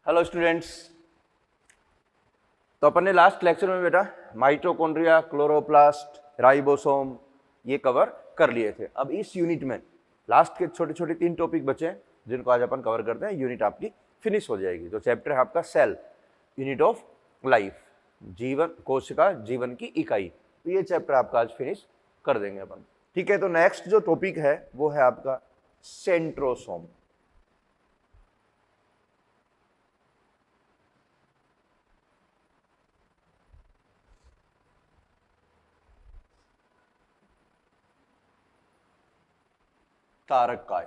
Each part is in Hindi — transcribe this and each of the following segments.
Hello students. तो अपन ने लास्ट लेक्चर में बेटा माइटोकॉन्ड्रिया, क्लोरोप्लास्ट, राइबोसोम ये कवर कर लिए थे। अब इस यूनिट में लास्ट के छोटे छोटे 3 टॉपिक बचे हैं जिनको आज अपन कवर करते हैं। यूनिट आपकी फिनिश हो जाएगी। जो चैप्टर है आपका सेल, यूनिट ऑफ लाइफ, जीवन, कोशिका जीवन की इकाई, तो ये चैप्टर आपका आज फिनिश कर देंगे अपन। ठीक है, तो नेक्स्ट जो टॉपिक है वो है आपका सेंट्रोसोम। तारककाय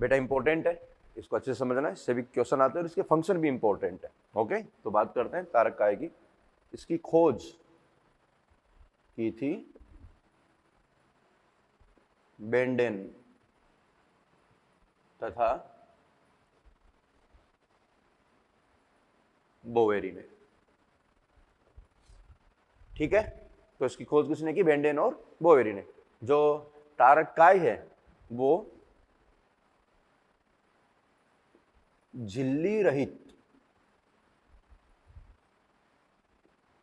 बेटा इंपॉर्टेंट है, इसको अच्छे से समझना है, इससे भी क्वेश्चन आते हैं और इसके फंक्शन भी इंपॉर्टेंट है। ओके, तो बात करते हैं तारककाय की। इसकी खोज की थी बेंडेन तथा बोवेरी ने। ठीक है, तो इसकी खोज किसने की? बेंडेन और बोवेरी ने। जो तारककाय है वो झिल्ली रहित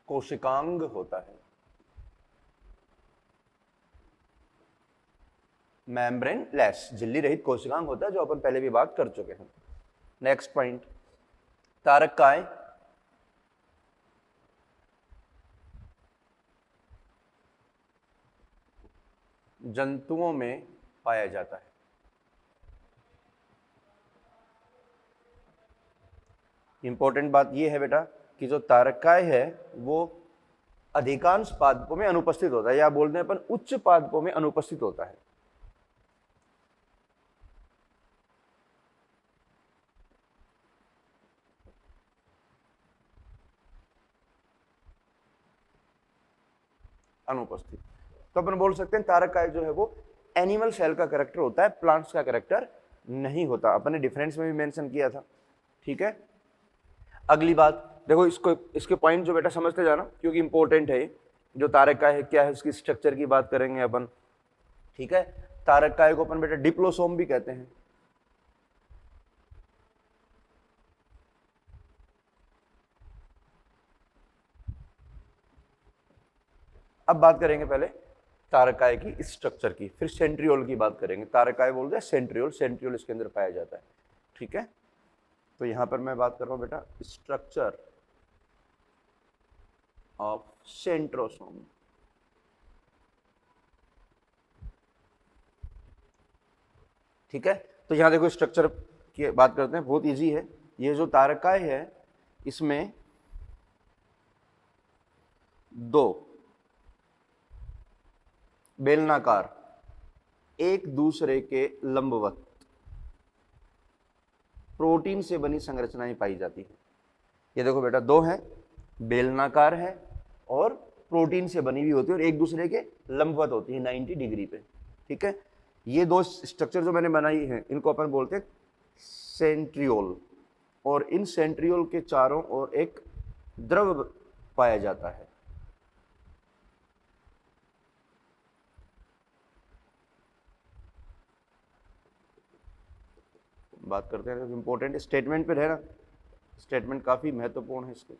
कोशिकांग होता है, मेम्ब्रेन लेस, झिल्ली रहित कोशिकांग होता है, जो अपन पहले भी बात कर चुके हैं। नेक्स्ट पॉइंट, तारककाय जंतुओं में पाया जाता है। इंपॉर्टेंट बात यह है बेटा कि जो तारककाय है वो अधिकांश पादपों में अनुपस्थित होता है, या बोलते हैं अपन उच्च पादपों में अनुपस्थित होता है। अनुपस्थित, तो अपन बोल सकते हैं तारककाय जो है वो एनिमल सेल का कैरेक्टर होता है, प्लांट्स का कैरेक्टर नहीं होता। अपन ने डिफरेंस में भी मेंशन किया था। ठीक है, अगली बात देखो, इसको इसके पॉइंट जो बेटा समझते जाना क्योंकि इंपॉर्टेंट है। जो तारककाय है क्या है, इसकी स्ट्रक्चर की बात करेंगे अपन। ठीक है, तारककाय को अपन बेटा डिप्लोसोम भी कहते हैं। अब बात करेंगे पहले तारककाय की स्ट्रक्चर की, फिर सेंट्रियोल की बात करेंगे। तारककाय बोलते हैं सेंट्रियोल, सेंट्रियोल इसके अंदर पाया जाता है। ठीक है, तो यहां पर मैं बात कर रहा हूं बेटा स्ट्रक्चर ऑफ सेंट्रोसोम। ठीक है, तो यहां देखो स्ट्रक्चर की बात करते हैं, बहुत इजी है। ये जो तारककाय है इसमें 2 बेलनाकार एक दूसरे के लंबवत प्रोटीन से बनी संरचनाएं पाई जाती है। ये देखो बेटा 2 है, बेलनाकार है और प्रोटीन से बनी हुई होती है और एक दूसरे के लंबवत होती है 90 डिग्री पे। ठीक है, ये 2 स्ट्रक्चर जो मैंने बनाई है इनको अपन बोलते हैं सेंट्रियोल, और इन सेंट्रियोल के चारों ओर एक द्रव पाया जाता है। बात करते हैं इंपॉर्टेंट स्टेटमेंट पे रहना, स्टेटमेंट काफी महत्वपूर्ण है इसके।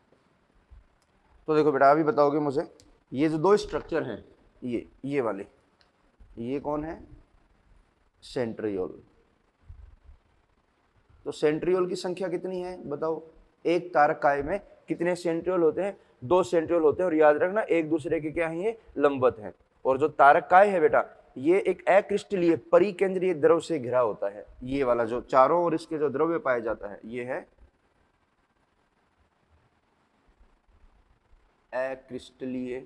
तो देखो बेटा अभी बताओगे मुझे, ये जो 2 स्ट्रक्चर हैं, ये वाले, ये कौन है? सेंट्रियोल। तो सेंट्रियोल की संख्या कितनी है बताओ? एक तारककाय में कितने सेंट्रियोल होते हैं? 2 सेंट्रियोल होते हैं, और याद रखना एक दूसरे के क्या है, ये लंबवत हैं। और जो तारककाय है बेटा ये एक अक्रिस्टलीय परिकेंद्रीय द्रव से घिरा होता है। ये वाला जो चारों ओर इसके जो द्रव्य पाया जाता है ये है अक्रिस्टलीय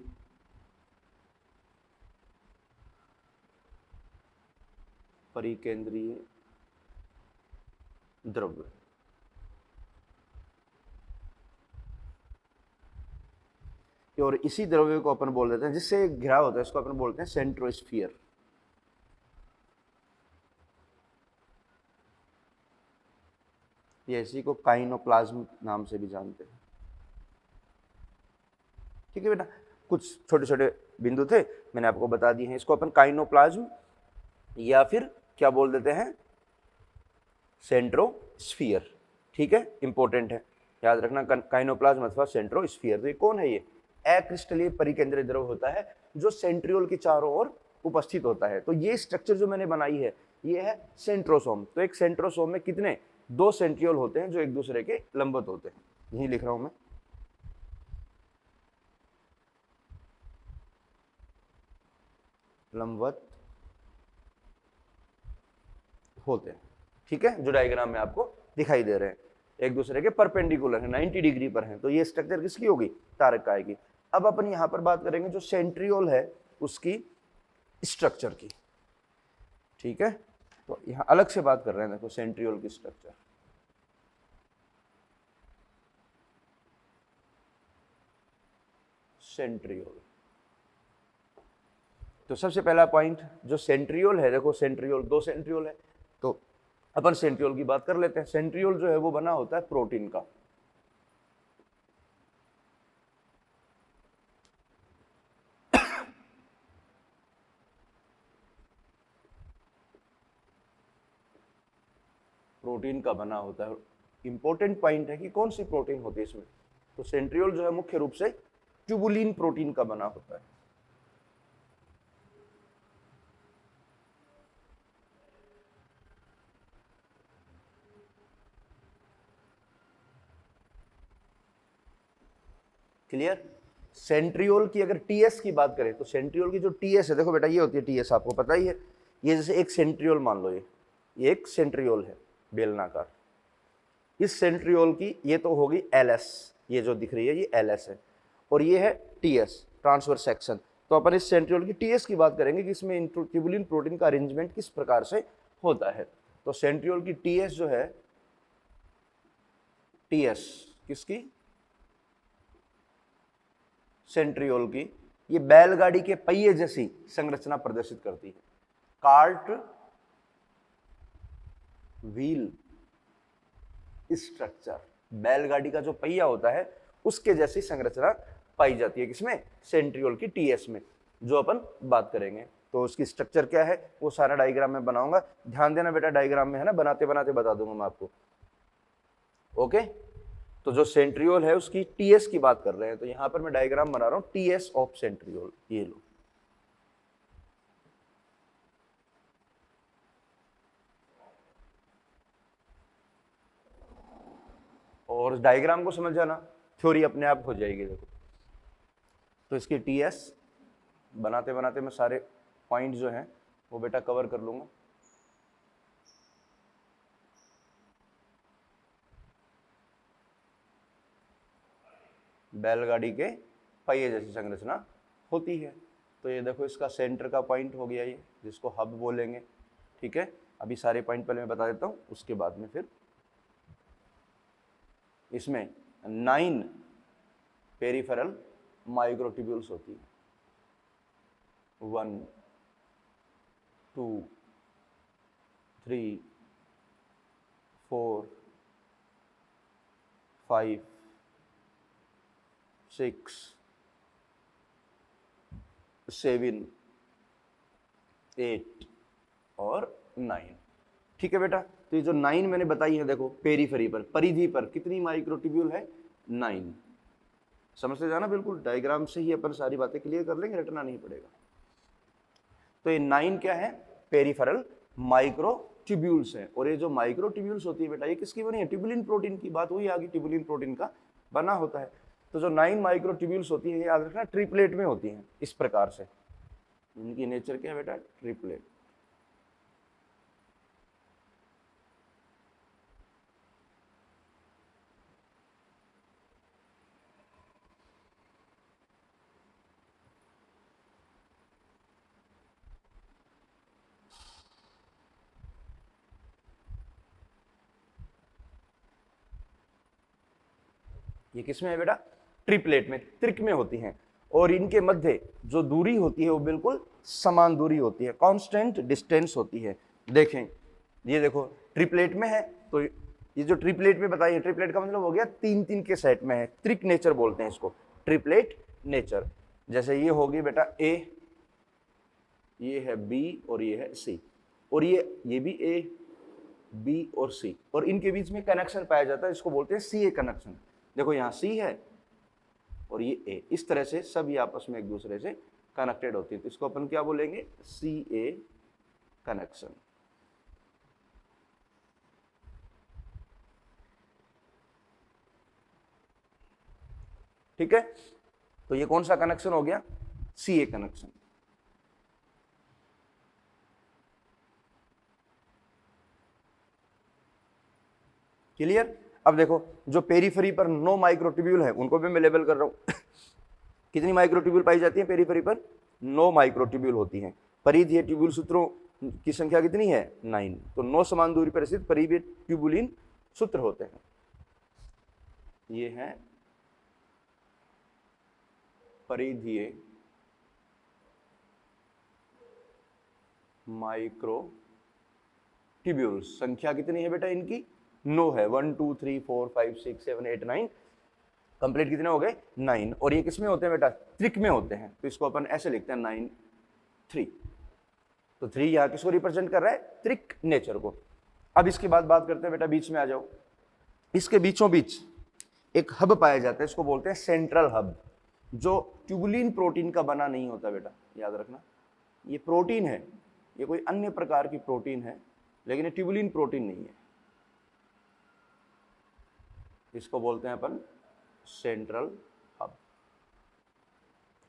परिकेंद्रीय द्रव्य। और इसी द्रव्य को अपन बोल देते हैं, जिससे घिरा होता है, इसको अपन बोलते हैं सेंट्रोस्फीयर। ये इसी को काइनोप्लाज्म नाम से भी जानते हैं। ठीक है बेटा, कुछ छोटे छोटे बिंदु थे मैंने आपको बता दिए हैं। इसको अपन काइनोप्लाज्म या फिर क्या बोल देते हैं, सेंट्रोस्फीयर। ठीक है, इंपॉर्टेंट है, याद रखना, काइनोप्लाज्म अथवा सेंट्रोस्फीयर। तो ये कौन है? ये अक्रिस्टलीय परिकेंद्रित द्रव होता है जो सेंट्रियोल के चारों ओर उपस्थित होता है। तो ये स्ट्रक्चर जो मैंने बनाई है ये है सेंट्रोसोम। तो एक सेंट्रोसोम में कितने? 2 सेंट्रियोल होते हैं जो एक दूसरे के लंबवत होते हैं। यही लिख रहा हूं मैं, लंबवत होते हैं। ठीक है, जो डायग्राम में आपको दिखाई दे रहे हैं, एक दूसरे के परपेंडिकुलर है, 90 डिग्री पर हैं। तो ये स्ट्रक्चर किसकी होगी? तारक का आएगी। अब अपन यहां पर बात करेंगे जो सेंट्रियोल है उसकी स्ट्रक्चर की। ठीक है, तो यहां अलग से बात कर रहे हैं, देखो सेंट्रियोल की स्ट्रक्चर। सेंट्रियोल, तो सबसे पहला पॉइंट जो सेंट्रियोल है, देखो सेंट्रियोल 2 सेंट्रियोल है, तो अपन सेंट्रियोल की बात कर लेते हैं। सेंट्रियोल जो है वो बना होता है प्रोटीन का। प्रोटीन का बना होता है। इंपॉर्टेंट पॉइंट है कि कौन सी प्रोटीन होती है इसमें। तो सेंट्रियोल जो है मुख्य रूप से ट्यूबुलिन प्रोटीन का बना होता है। क्लियर? सेंट्रियोल की अगर टीएस की बात करें तो सेंट्रियोल की जो टीएस है, देखो बेटा ये होती है टीएस, आपको पता ही है। ये जैसे एक सेंट्रियोल मान लो, ये एक सेंट्रियोल है बेलनाकार। इस सेंट्रियोल की ये तो होगी एलएस, ये जो दिख रही है ये एलएस है, और ये है टीएस, ट्रांसवर्स सेक्शन। तो अपन इस सेंट्रियोल की टीएस की बात करेंगे कि इसमें ट्यूबुलिन प्रोटीन का अरेंजमेंट किस प्रकार से होता है। तो सेंट्रियोल की टीएस जो है, टीएस किसकी? सेंट्रियोल की, ये बैलगाड़ी के पहिए जैसी संरचना प्रदर्शित करती है। कार्ट व्हील स्ट्रक्चर, बैलगाड़ी का जो पहिया होता है उसके जैसी संरचना पाई जाती है किसमें? सेंट्रियोल की टीएस में, जो अपन बात करेंगे। तो उसकी स्ट्रक्चर क्या है वो सारा डायग्राम में बनाऊंगा, ध्यान देना बेटा, डायग्राम में है ना, बनाते बनाते बता दूंगा मैं आपको। ओके, तो जो सेंट्रियोल है उसकी टीएस की बात कर रहे हैं, तो यहां पर मैं डायग्राम बना रहा हूं टीएस ऑफ सेंट्रियोल, ये लो। और डायग्राम को समझ जाना, थ्योरी अपने आप हो जाएगी। देखो, तो इसकी टीएस बनाते बनाते मैं सारे पॉइंट जो हैं वो बेटा कवर कर लूंगा। बैलगाड़ी के पहिए जैसी संरचना होती है। तो ये देखो इसका सेंटर का पॉइंट हो गया ये, जिसको हब बोलेंगे। ठीक है, अभी सारे पॉइंट पहले मैं बता देता हूँ, उसके बाद में फिर इसमें 9 पेरिफेरल माइक्रोट्यूब्यूल्स होती है। 1 2 3 4 5 6 7 8 और 9। ठीक है बेटा, तो ये जो 9 मैंने बताई है, देखो पेरीफेरी पर, परिधि पर कितनी माइक्रोट्यूब्यूल है? 9। समझते जाना, बिल्कुल डायग्राम से ही अपन सारी बातें क्लियर कर लेंगे, रटना नहीं पड़ेगा। तो ये 9 क्या है? पेरिफेरल माइक्रोट्यूब्यूल्स है। और ये जो माइक्रोट्यूब्यूल्स होती है बेटा, ये किसकी बनी है? ट्यूबुलिन प्रोटीन की। बात हुई आगे, ट्यूबुलिन प्रोटीन का बना होता है। तो जो 9 माइक्रोट्यूब्यूल्स होती है, याद रखना ट्रिपलेट में होती हैं इस प्रकार से। इनकी नेचर क्या है बेटा? ट्रिपलेट। ये किसमें है बेटा? ट्रिपलेट में, त्रिक में होती हैं। और इनके मध्य जो दूरी होती है वो बिल्कुल समान दूरी होती है, कांस्टेंट डिस्टेंस होती है। देखें, ये देखो ट्रिपलेट में है, तो ये जो ट्रिपलेट में बताइए, ट्रिपलेट का मतलब हो गया 3-3 के सेट में है, त्रिक नेचर बोलते हैं इसको, ट्रिपलेट नेचर। जैसे ये होगी बेटा ए, ये है बी और ये है सी, और ये भी ए बी और सी, और इनके बीच में कनेक्शन पाया जाता है, इसको बोलते हैं सी ए कनेक्शन। देखो यहाँ सी है और ये ए, इस तरह से सब ये आपस में एक दूसरे से कनेक्टेड होती है, तो इसको अपन क्या बोलेंगे, सी ए कनेक्शन। ठीक है, तो ये कौन सा कनेक्शन हो गया, सी ए कनेक्शन। क्लियर। अब देखो जो पेरीफेरी पर 9 माइक्रोट्यूब्यूल है उनको भी मैं लेबल कर रहा हूं कितनी माइक्रोट्यूब्यूल पाई जाती है पेरीफेरी पर, 9 माइक्रोट्यूब्यूल होती हैं। परिधीय ट्यूब्यूल सूत्रों की संख्या कितनी है, 9। तो 9 समान दूरी पर स्थित परिधीय ट्यूबुलिन सूत्र होते हैं। ये है परिधीय माइक्रोट्यूब्यूल। संख्या कितनी है बेटा इनकी, 9 है। 1 2 3 4 5 6 7 8 9, कंप्लीट कितने हो गए, 9। और ये किसमें होते हैं बेटा, त्रिक में होते हैं, तो इसको अपन ऐसे लिखते हैं 9 3। तो 3 यहाँ किसको रिप्रेजेंट कर रहा है, त्रिक नेचर को। अब इसके बाद बात करते हैं बेटा, बीच में आ जाओ। इसके बीचों बीच एक हब पाया जाता है, इसको बोलते हैं सेंट्रल हब, जो ट्यूबुलिन प्रोटीन का बना नहीं होता बेटा, याद रखना। ये प्रोटीन है, ये कोई अन्य प्रकार की प्रोटीन है, लेकिन ये ट्यूबुलिन प्रोटीन नहीं है। इसको बोलते हैं अपन सेंट्रल हब।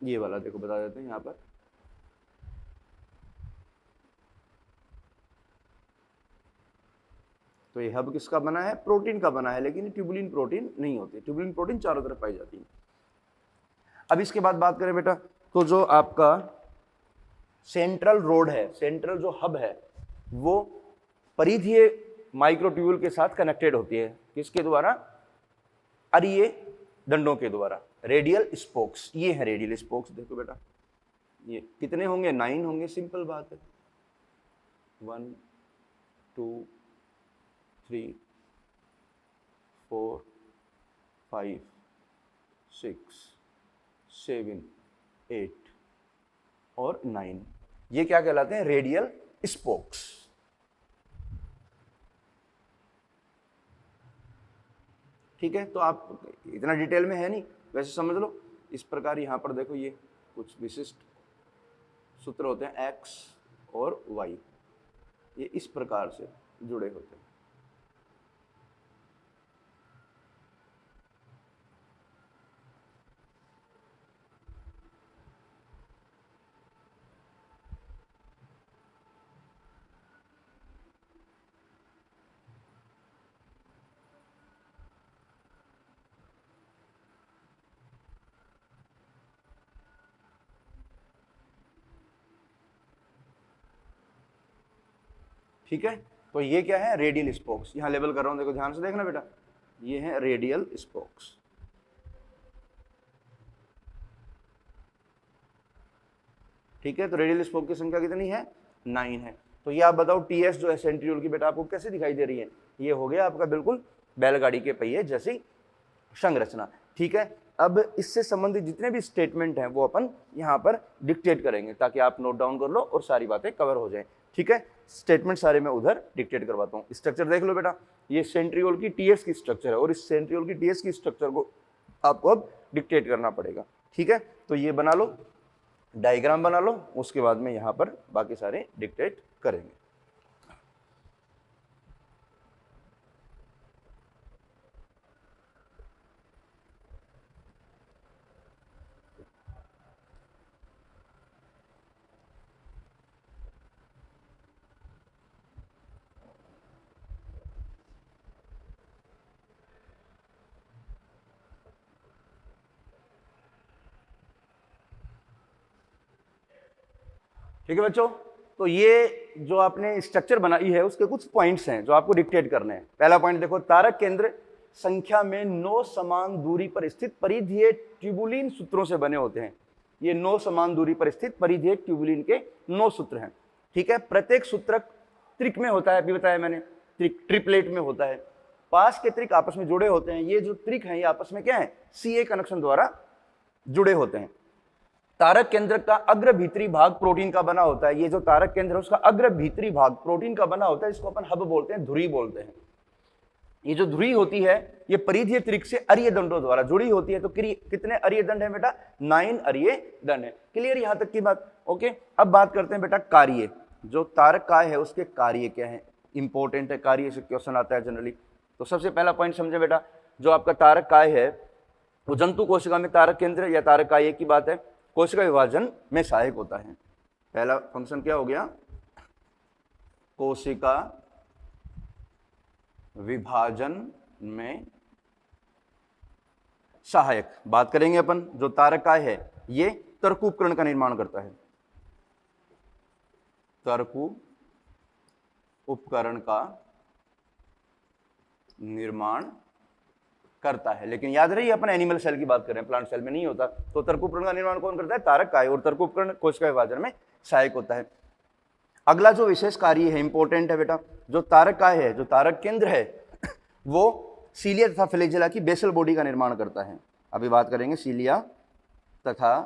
ये वाला देखो बता देते हैं यहां पर, तो ये हब किसका बना है, प्रोटीन का बना है, लेकिन ये ट्यूबुलिन प्रोटीन नहीं होती। ट्यूबुलिन प्रोटीन चारों तरफ पाई जाती है। अब इसके बाद बात करें बेटा, तो जो आपका सेंट्रल रोड है, सेंट्रल जो हब है, वो परिधीय माइक्रोट्यूब्यूल के साथ कनेक्टेड होती है, किसके द्वारा, अरीय दंडों के द्वारा, रेडियल स्पोक्स। ये है रेडियल स्पोक्स। देखो बेटा ये कितने होंगे, 9 होंगे, सिंपल बात है। 1 2 3 4 5 6 7 8 और 9, ये क्या कहलाते हैं, रेडियल स्पोक्स। ठीक है, तो आप इतना डिटेल में है नहीं, वैसे समझ लो। इस प्रकार यहां पर देखो, ये कुछ विशिष्ट सूत्र होते हैं, x और y, ये इस प्रकार से जुड़े होते हैं। ठीक है, तो ये क्या है, रेडियल स्पोक्स। यहां लेबल कर रहा हूं, देखो ध्यान से देखना बेटा, ये है रेडियल स्पोक्स। ठीक है, तो रेडियल स्पोक की संख्या कितनी है, 9 है। तो ये आप बताओ टीएस जो है सेंट्रियोल की बेटा आपको कैसे दिखाई दे रही है, ये हो गया आपका बिल्कुल बैलगाड़ी के पहिए जैसी संरचना। ठीक है, अब इससे संबंधित जितने भी स्टेटमेंट हैं वो अपन यहाँ पर डिक्टेट करेंगे, ताकि आप नोट डाउन कर लो और सारी बातें कवर हो जाएं। ठीक है, स्टेटमेंट सारे मैं उधर डिक्टेट करवाता हूँ। स्ट्रक्चर देख लो बेटा, ये सेंट्रियोल की टीएस की स्ट्रक्चर है, और इस सेंट्रियोल की टीएस की स्ट्रक्चर को आपको अब डिक्टेट करना पड़ेगा। ठीक है, तो ये बना लो, डायग्राम बना लो, उसके बाद में यहाँ पर बाकी सारे डिक्टेट करेंगे। ठीक है बच्चों, तो ये जो आपने स्ट्रक्चर बनाई है उसके कुछ पॉइंट्स हैं जो आपको डिक्टेट करने हैं। पहला पॉइंट देखो, तारक केंद्र संख्या में 9 समान दूरी पर स्थित परिधीय ट्यूबुलिन सूत्रों से बने होते हैं। ये 9 समान दूरी पर स्थित परिधीय ट्यूबुलिन के 9 सूत्र हैं। ठीक है, प्रत्येक सूत्रक त्रिक में होता है, अभी बताया मैंने, त्रिक ट्रिपलेट में होता है। पास के त्रिक आपस में जुड़े होते हैं। ये जो त्रिक हैं ये आपस में क्या है, सीए कनेक्शन द्वारा जुड़े होते हैं। तारक केंद्र का अग्र भीतरी भाग प्रोटीन का बना होता है। ये जो तारक केंद्र है उसका अग्र भीतरी भाग प्रोटीन का बना होता है, इसको अपन हब बोलते हैं, धुरी बोलते हैं। ये जो धुरी होती है ये परिधीय त्रिक से अरीय दंडों द्वारा जुड़ी होती है। तो कितने अरीय दंड है बेटा? 9 अरीय दंड है। क्लियर यहां तक की बात? ओके, अब बात करते हैं बेटा कार्य। जो तारक काय है उसके कार्य क्या है? इंपॉर्टेंट है, कार्य से क्वेश्चन आता है जनरली। तो सबसे पहला पॉइंट समझे बेटा, जो आपका तारक काय है वो जंतु कोशिका में तारक केंद्र या तारक काय की बात है, कोशिका विभाजन में सहायक होता है। पहला फंक्शन क्या हो गया? कोशिका विभाजन में सहायक। बात करेंगे अपन, जो तारक काय है ये तर्कु उपकरण का निर्माण करता है, तर्कु उपकरण का निर्माण करता है। लेकिन याद रही अपन एनिमल सेल की बात कर रहे हैं, प्लांट सेल में नहीं होता। तो तर्कु उपकरण का निर्माण कौन करता है? तारक काय। और तर्कु उपकरण कोशिका विभाजन में सहायक होता है। अगला जो विशेष कार्य है, इंपॉर्टेंट है बेटा, जो तारक काय है, जो तारक केंद्र है, वो सीलिया तथा फ्लैजेला की बेसल बॉडी का निर्माण करता है। अभी बात करेंगे सीलिया तथा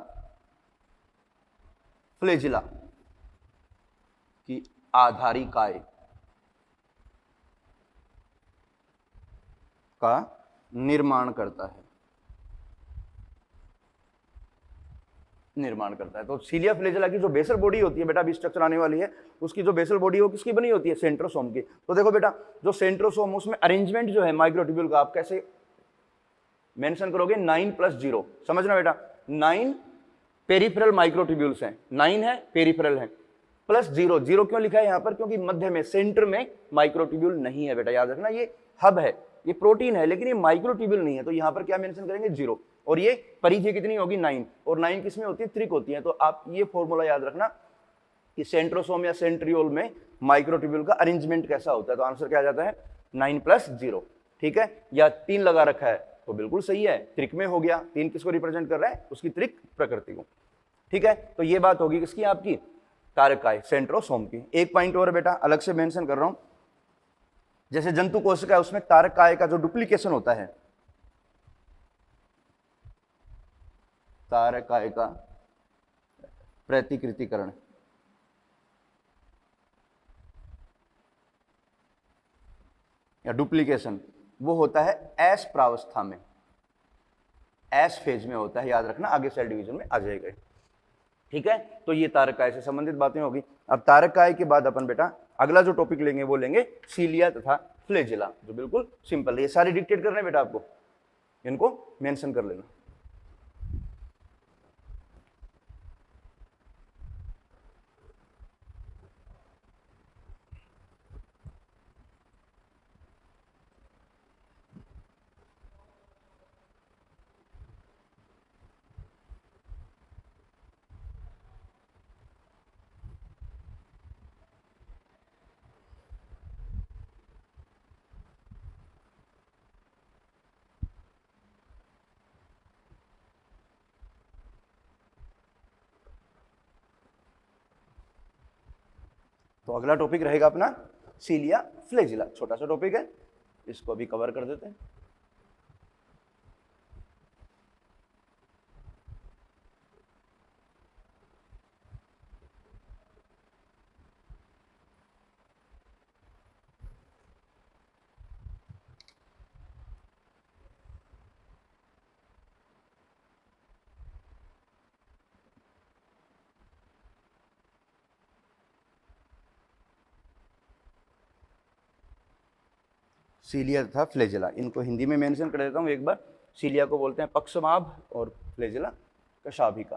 फ्लैजेला की आधारी काय का निर्माण करता है, तो सीलिया फ्लैजेला की जो बेसल बॉडी होती है बेटा, अभी स्ट्रक्चर आने वाली है, उसकी जो बेसल बॉडी हो किसकी बनी होती है? सेंट्रोसोम की। तो देखो बेटा, जो सेंट्रोसोम उसमें अरेंजमेंट जो है माइक्रोट्यूब्यूल का, आप कैसे मेंशन करोगे? 9+0। समझना बेटा, 9 पेरिफेरल माइक्रोट्यूब्यूल्स हैं, 9 है पेरिफेरल है, +0। 0 क्यों लिखा है यहां पर? क्योंकि मध्य में, सेंटर में माइक्रोट्यूब्यूल नहीं है बेटा, याद रखना। ये हब है, ये प्रोटीन है, लेकिन ये माइक्रोट्यूब्यूल नहीं है। तो यहां पर क्या मेंशन करेंगे? 0। और ये परिधि कितनी होगी? 9। और 9 किसमें होती है? त्रिक होती है। तो आप ये फॉर्मूला याद रखना कि सेंट्रोसोम या सेंट्रियोल में माइक्रोट्यूब्यूल का अरेंजमेंट कैसा होता है। तो आंसर क्या आ जाता है? 9+0। ठीक है, या 3 लगा रखा है तो बिल्कुल सही है, त्रिक में हो गया। 3 किसको रिप्रेजेंट कर रहा है? उसकी त्रिक प्रकृति को। ठीक है, तो ये बात होगी किसकी? आपकी तारक काय, सेंट्रोसोम की। एक पॉइंट और बेटा अलग से मेंशन कर रहा हूं, जैसे जंतु कोशिका है उसमें तारक काय का जो डुप्लीकेशन होता है, तारक काय का प्रतिकृतिकरण, या डुप्लीकेशन, वो होता है एस प्रावस्था में, एस फेज में होता है। याद रखना, आगे सेल डिवीजन में आ जाएगा। ठीक है, तो ये तारक काय से संबंधित बातें होगी। अब तारक काय के बाद अपन बेटा अगला जो टॉपिक लेंगे वो लेंगे सीलिया तथा फ्लैजेला, जो बिल्कुल सिंपल है। ये सारे डिक्टेट करने बेटा आपको, इनको मेंशन कर लेना। तो अगला टॉपिक रहेगा अपना सीलिया फ्लैजेला। छोटा सा टॉपिक है, इसको अभी कवर कर देते हैं। सीलिया तथा फ्लैजेला, इनको हिंदी में मेंशन कर देता हूं एक बार। सीलिया को बोलते हैं पक्षमाभ और फ्लैजेला कशाभिका।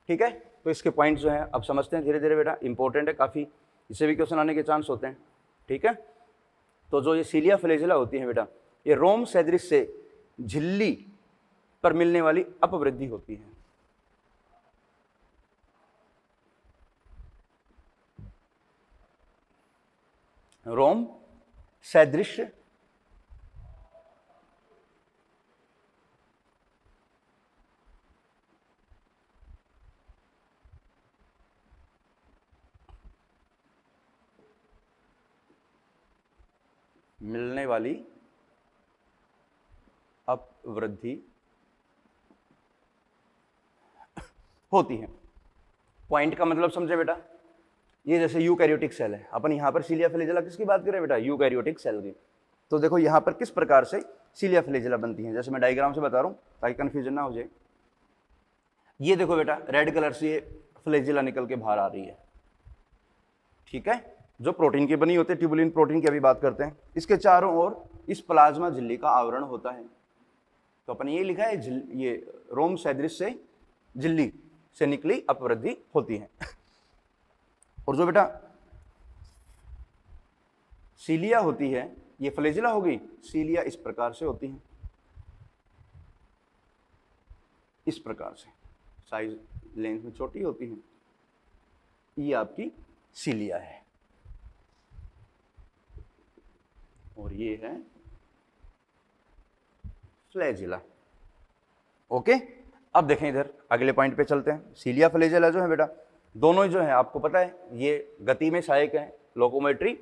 ठीक है, तो इसके पॉइंट जो हैं अब समझते हैं धीरे धीरे बेटा, इंपॉर्टेंट है काफी, इससे भी क्वेश्चन आने के चांस होते हैं। ठीक है, तो जो ये सीलिया फ्लैजेला होती है बेटा, ये रोम सदृश से झिल्ली पर मिलने वाली अपवृद्धि होती है। रोम सदृश मिलने वाली अपवृद्धि होती है। पॉइंट का मतलब समझे बेटा, ये जैसे यूकैरियोटिक सेल है, अपन यहाँ पर सीलिया फ्लैजेला किसकी बात करें बेटा, यूकैरियोटिक सेल की। तो देखो यहाँ पर किस प्रकार से सीलिया फ्लैजेला बनती है, जैसे मैं डायग्राम से बता रहा हूँ ताकि कंफ्यूजन ना हो जाए। ये देखो बेटा रेड कलर से ये फ्लैजेला निकल के बाहर आ रही है, ठीक है, जो प्रोटीन की बनी होती है, ट्यूबुलिन प्रोटीन की अभी बात करते हैं। इसके चारों ओर इस प्लाज्मा झिल्ली का आवरण होता है। तो अपन ये लिखा है ये रोम सदृश से झिल्ली से निकली अपवृद्धि होती है। और जो बेटा सीलिया होती है, ये फ्लैजेला हो गई, सीलिया इस प्रकार से होती है, इस प्रकार से साइज लेंथ में छोटी होती है, ये आपकी सीलिया है। और ये है फ्लैजेला। ओके, अब देखें इधर अगले पॉइंट पे चलते हैं। सीलिया फ्लैजेला जो है बेटा, दोनों ही जो है आपको पता है ये गति में सहायक है, लोकोमेट्री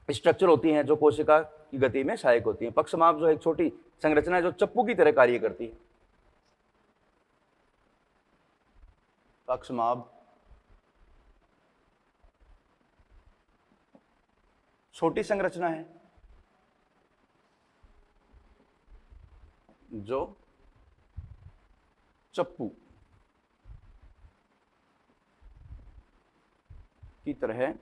स्ट्रक्चर होती हैं जो कोशिका की गति में सहायक होती हैं। पक्षमाप जो एक छोटी संरचना है जो चप्पू की तरह कार्य करती है। पक्षमाप छोटी संरचना है जो चप्पू की तरह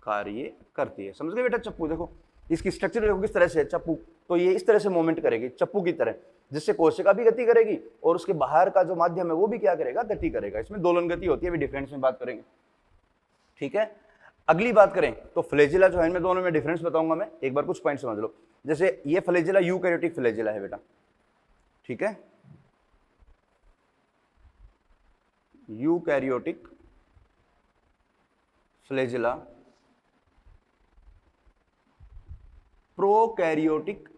कार्य करती है। समझ गए बेटा, चप्पू देखो इसकी स्ट्रक्चर देखो किस तरह से है, चप्पू तो ये इस तरह से मूवमेंट करेगी चप्पू की तरह, जिससे कोशिका भी गति करेगी और उसके बाहर का जो माध्यम है वो भी क्या करेगा, गति करेगा। इसमें दोलन गति होती है, अभी डिफरेंस में बात करेंगे, ठीक है। अगली बात करें तो फ्लैजेला जो है, इनमें दोनों में डिफरेंस बताऊंगा मैं, एक बार कुछ पॉइंट समझ लो। जैसे ये फ्लैजेला यूकैरियोटिक फ्लैजेला है बेटा, ठीक है, यूकैरियोटिक फ्लैजेला प्रोकैरियोटिक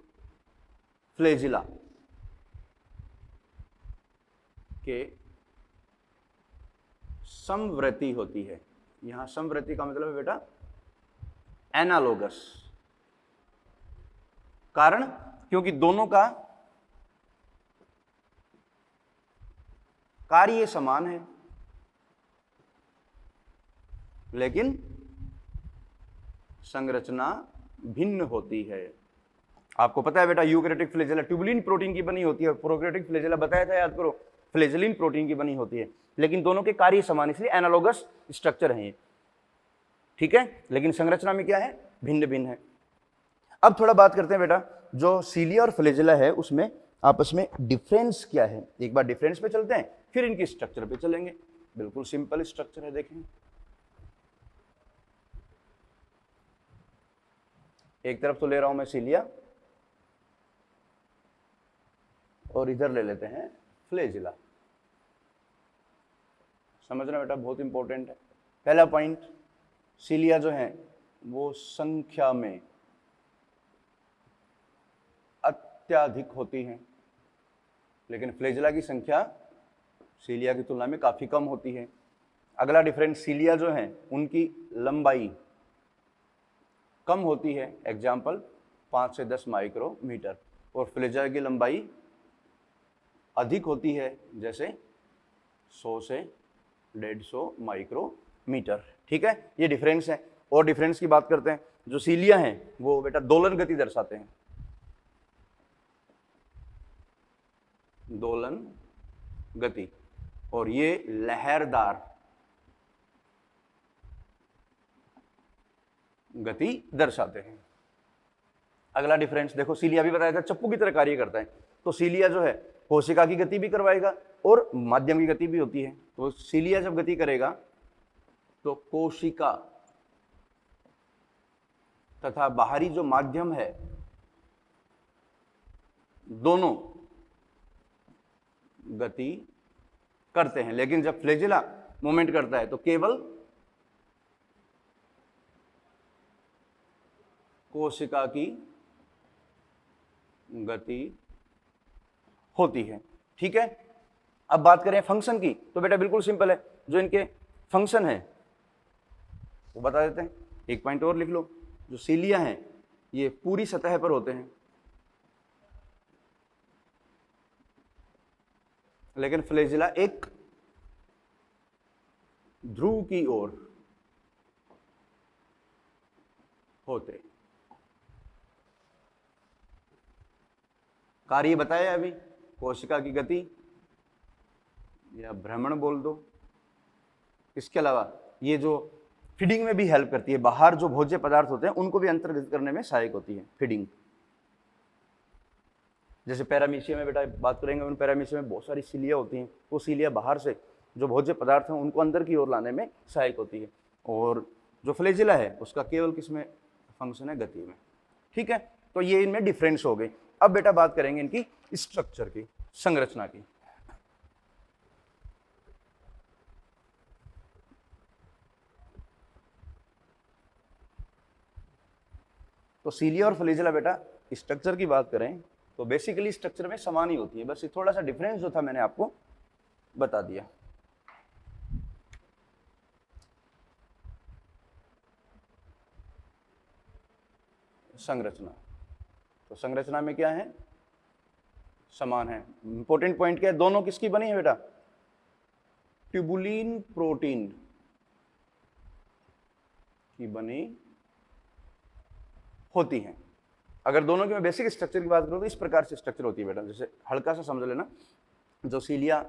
फ्लैजेला के समवर्ती होती है। यहां समवर्ती का मतलब है बेटा एनालोगस, कारण क्योंकि दोनों का कार्य समान है लेकिन संरचना भिन्न होती है। आपको पता है बेटा यूकैरियोटिक फ्लैजेला ट्यूबुलिन प्रोटीन की बनी होती है और प्रोकैरियोटिक फ्लैजेला बताया था, याद करो, फ्लैजेलिन प्रोटीन की बनी होती है, लेकिन दोनों के कार्य समान, इसलिए एनालोगस स्ट्रक्चर है ये, ठीक है, लेकिन संरचना में क्या है, भिन्न भिन्न है। अब थोड़ा बात करते हैं बेटा जो सीलिया और फ्लैजेला है उसमें आपस में डिफरेंस क्या है। एक बार डिफरेंस पे चलते हैं फिर इनकी स्ट्रक्चर पे चलेंगे। बिल्कुल सिंपल स्ट्रक्चर है, देखें एक तरफ तो ले रहा हूं मैं सीलिया और इधर ले लेते हैं फ्लैजेला। समझना बेटा बहुत इंपॉर्टेंट है। पहला पॉइंट, सीलिया जो है वो संख्या में अत्यधिक होती हैं लेकिन फ्लैजेला की संख्या सीलिया की तुलना में काफी कम होती है। अगला डिफरेंस, सीलिया जो है उनकी लंबाई कम होती है, एग्जाम्पल 5 से 10 माइक्रोमीटर, और फ्लैजेला की लंबाई अधिक होती है जैसे 100 से 150 माइक्रोमीटर, ठीक है, ये डिफरेंस है। और डिफरेंस की बात करते हैं, जो सीलिया हैं वो बेटा दोलन गति दर्शाते हैं, दोलन गति, और ये लहरदार गति दर्शाते हैं। अगला डिफरेंस देखो, सीलिया भी बताया था चप्पू की तरह कार्य करता है, तो सीलिया जो है कोशिका की गति भी करवाएगा और माध्यम की गति भी होती है। तो सीलिया जब गति करेगा तो कोशिका तथा बाहरी जो माध्यम है दोनों गति करते हैं, लेकिन जब फ्लैजेला मूवमेंट करता है तो केवल कोशिका की गति होती है, ठीक है। अब बात करें फंक्शन की तो बेटा बिल्कुल सिंपल है, जो इनके फंक्शन है वो बता देते हैं। एक पॉइंट और लिख लो, जो सीलिया हैं ये पूरी सतह पर होते हैं, लेकिन फ्लैजिला एक ध्रुव की ओर होते। कार्य बताया अभी, कोशिका की गति या भ्रमण बोल दो। इसके अलावा ये जो फीडिंग में भी हेल्प करती है, बाहर जो भोज्य पदार्थ होते हैं उनको भी अंतर्गत करने में सहायक होती है फीडिंग। जैसे पैरामीशिया में बेटा बात करेंगे, उन पैरामीशिया में बहुत सारी सीलिया होती हैं, वो सीलिया बाहर से जो भोज्य पदार्थ हैं उनको अंदर की ओर लाने में सहायक होती है। और जो फ्लैजिला है उसका केवल किसमें फंक्शन है, गति में। ठीक है, तो ये इनमें डिफरेंस हो गई। अब बेटा बात करेंगे इनकी स्ट्रक्चर की, संरचना की। तो सीलिया और फ्लैजिला बेटा स्ट्रक्चर की बात करें तो बेसिकली स्ट्रक्चर में समान ही होती है, बस ये थोड़ा सा डिफरेंस जो था मैंने आपको बता दिया। संरचना, तो संरचना में क्या है, समान है। इंपॉर्टेंट पॉइंट क्या है, दोनों किसकी बनी है बेटा, ट्यूबुलिन प्रोटीन की बनी होती हैं। अगर दोनों की मैं बेसिक स्ट्रक्चर की बात करूं तो इस प्रकार से स्ट्रक्चर होती है बेटा, जैसे हल्का सा समझ लेना, जो सीलिया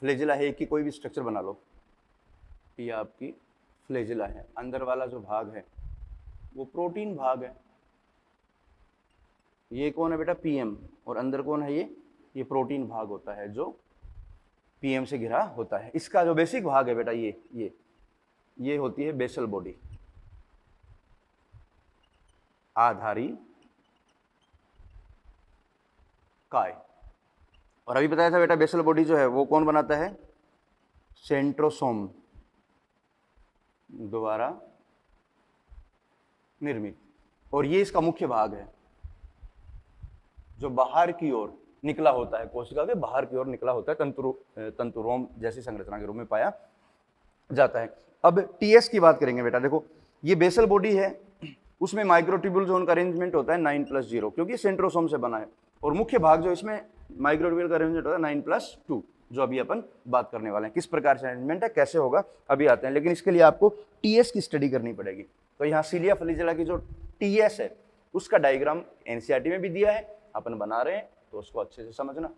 फ्लैजिला है कि कोई भी स्ट्रक्चर बना लो, ये आपकी फ्लैजिला है, अंदर वाला जो भाग है वो प्रोटीन भाग है। ये कौन है बेटा, पीएम, और अंदर कौन है, ये प्रोटीन भाग होता है जो पीएम से घिरा होता है। इसका जो बेसिक भाग है बेटा ये होती है बेसल बॉडी, आधारी काय। और अभी बताया था बेटा बेसल बॉडी जो है वो कौन बनाता है, सेंट्रोसोम द्वारा निर्मित। और ये इसका मुख्य भाग है जो बाहर की ओर निकला होता है, कोशिका के बाहर की ओर निकला होता है, तंतुरोम जैसी संरचना के रूप में पाया जाता है। अब टीएस की बात करेंगे बेटा, देखो ये बेसल बॉडी है, उसमें माइक्रोट्यूब्यूल जोन का अरेंजमेंट होता है 9+0, क्योंकि सेंट्रोसोम से बना है। और मुख्य भाग जो इसमें माइक्रोट्यूब्यूल का अरेंजमेंट होता है 9+2, जो अभी अपन बात करने वाले हैं। किस प्रकार से अरेंजमेंट है, कैसे होगा, अभी आते हैं, लेकिन इसके लिए आपको टीएस की स्टडी करनी पड़ेगी। तो यहाँ सीलिया फ्लैजिला की जो टीएस है उसका डायग्राम एनसीईआरटी में भी दिया है, अपन बना रहे हैं, तो उसको अच्छे से समझना।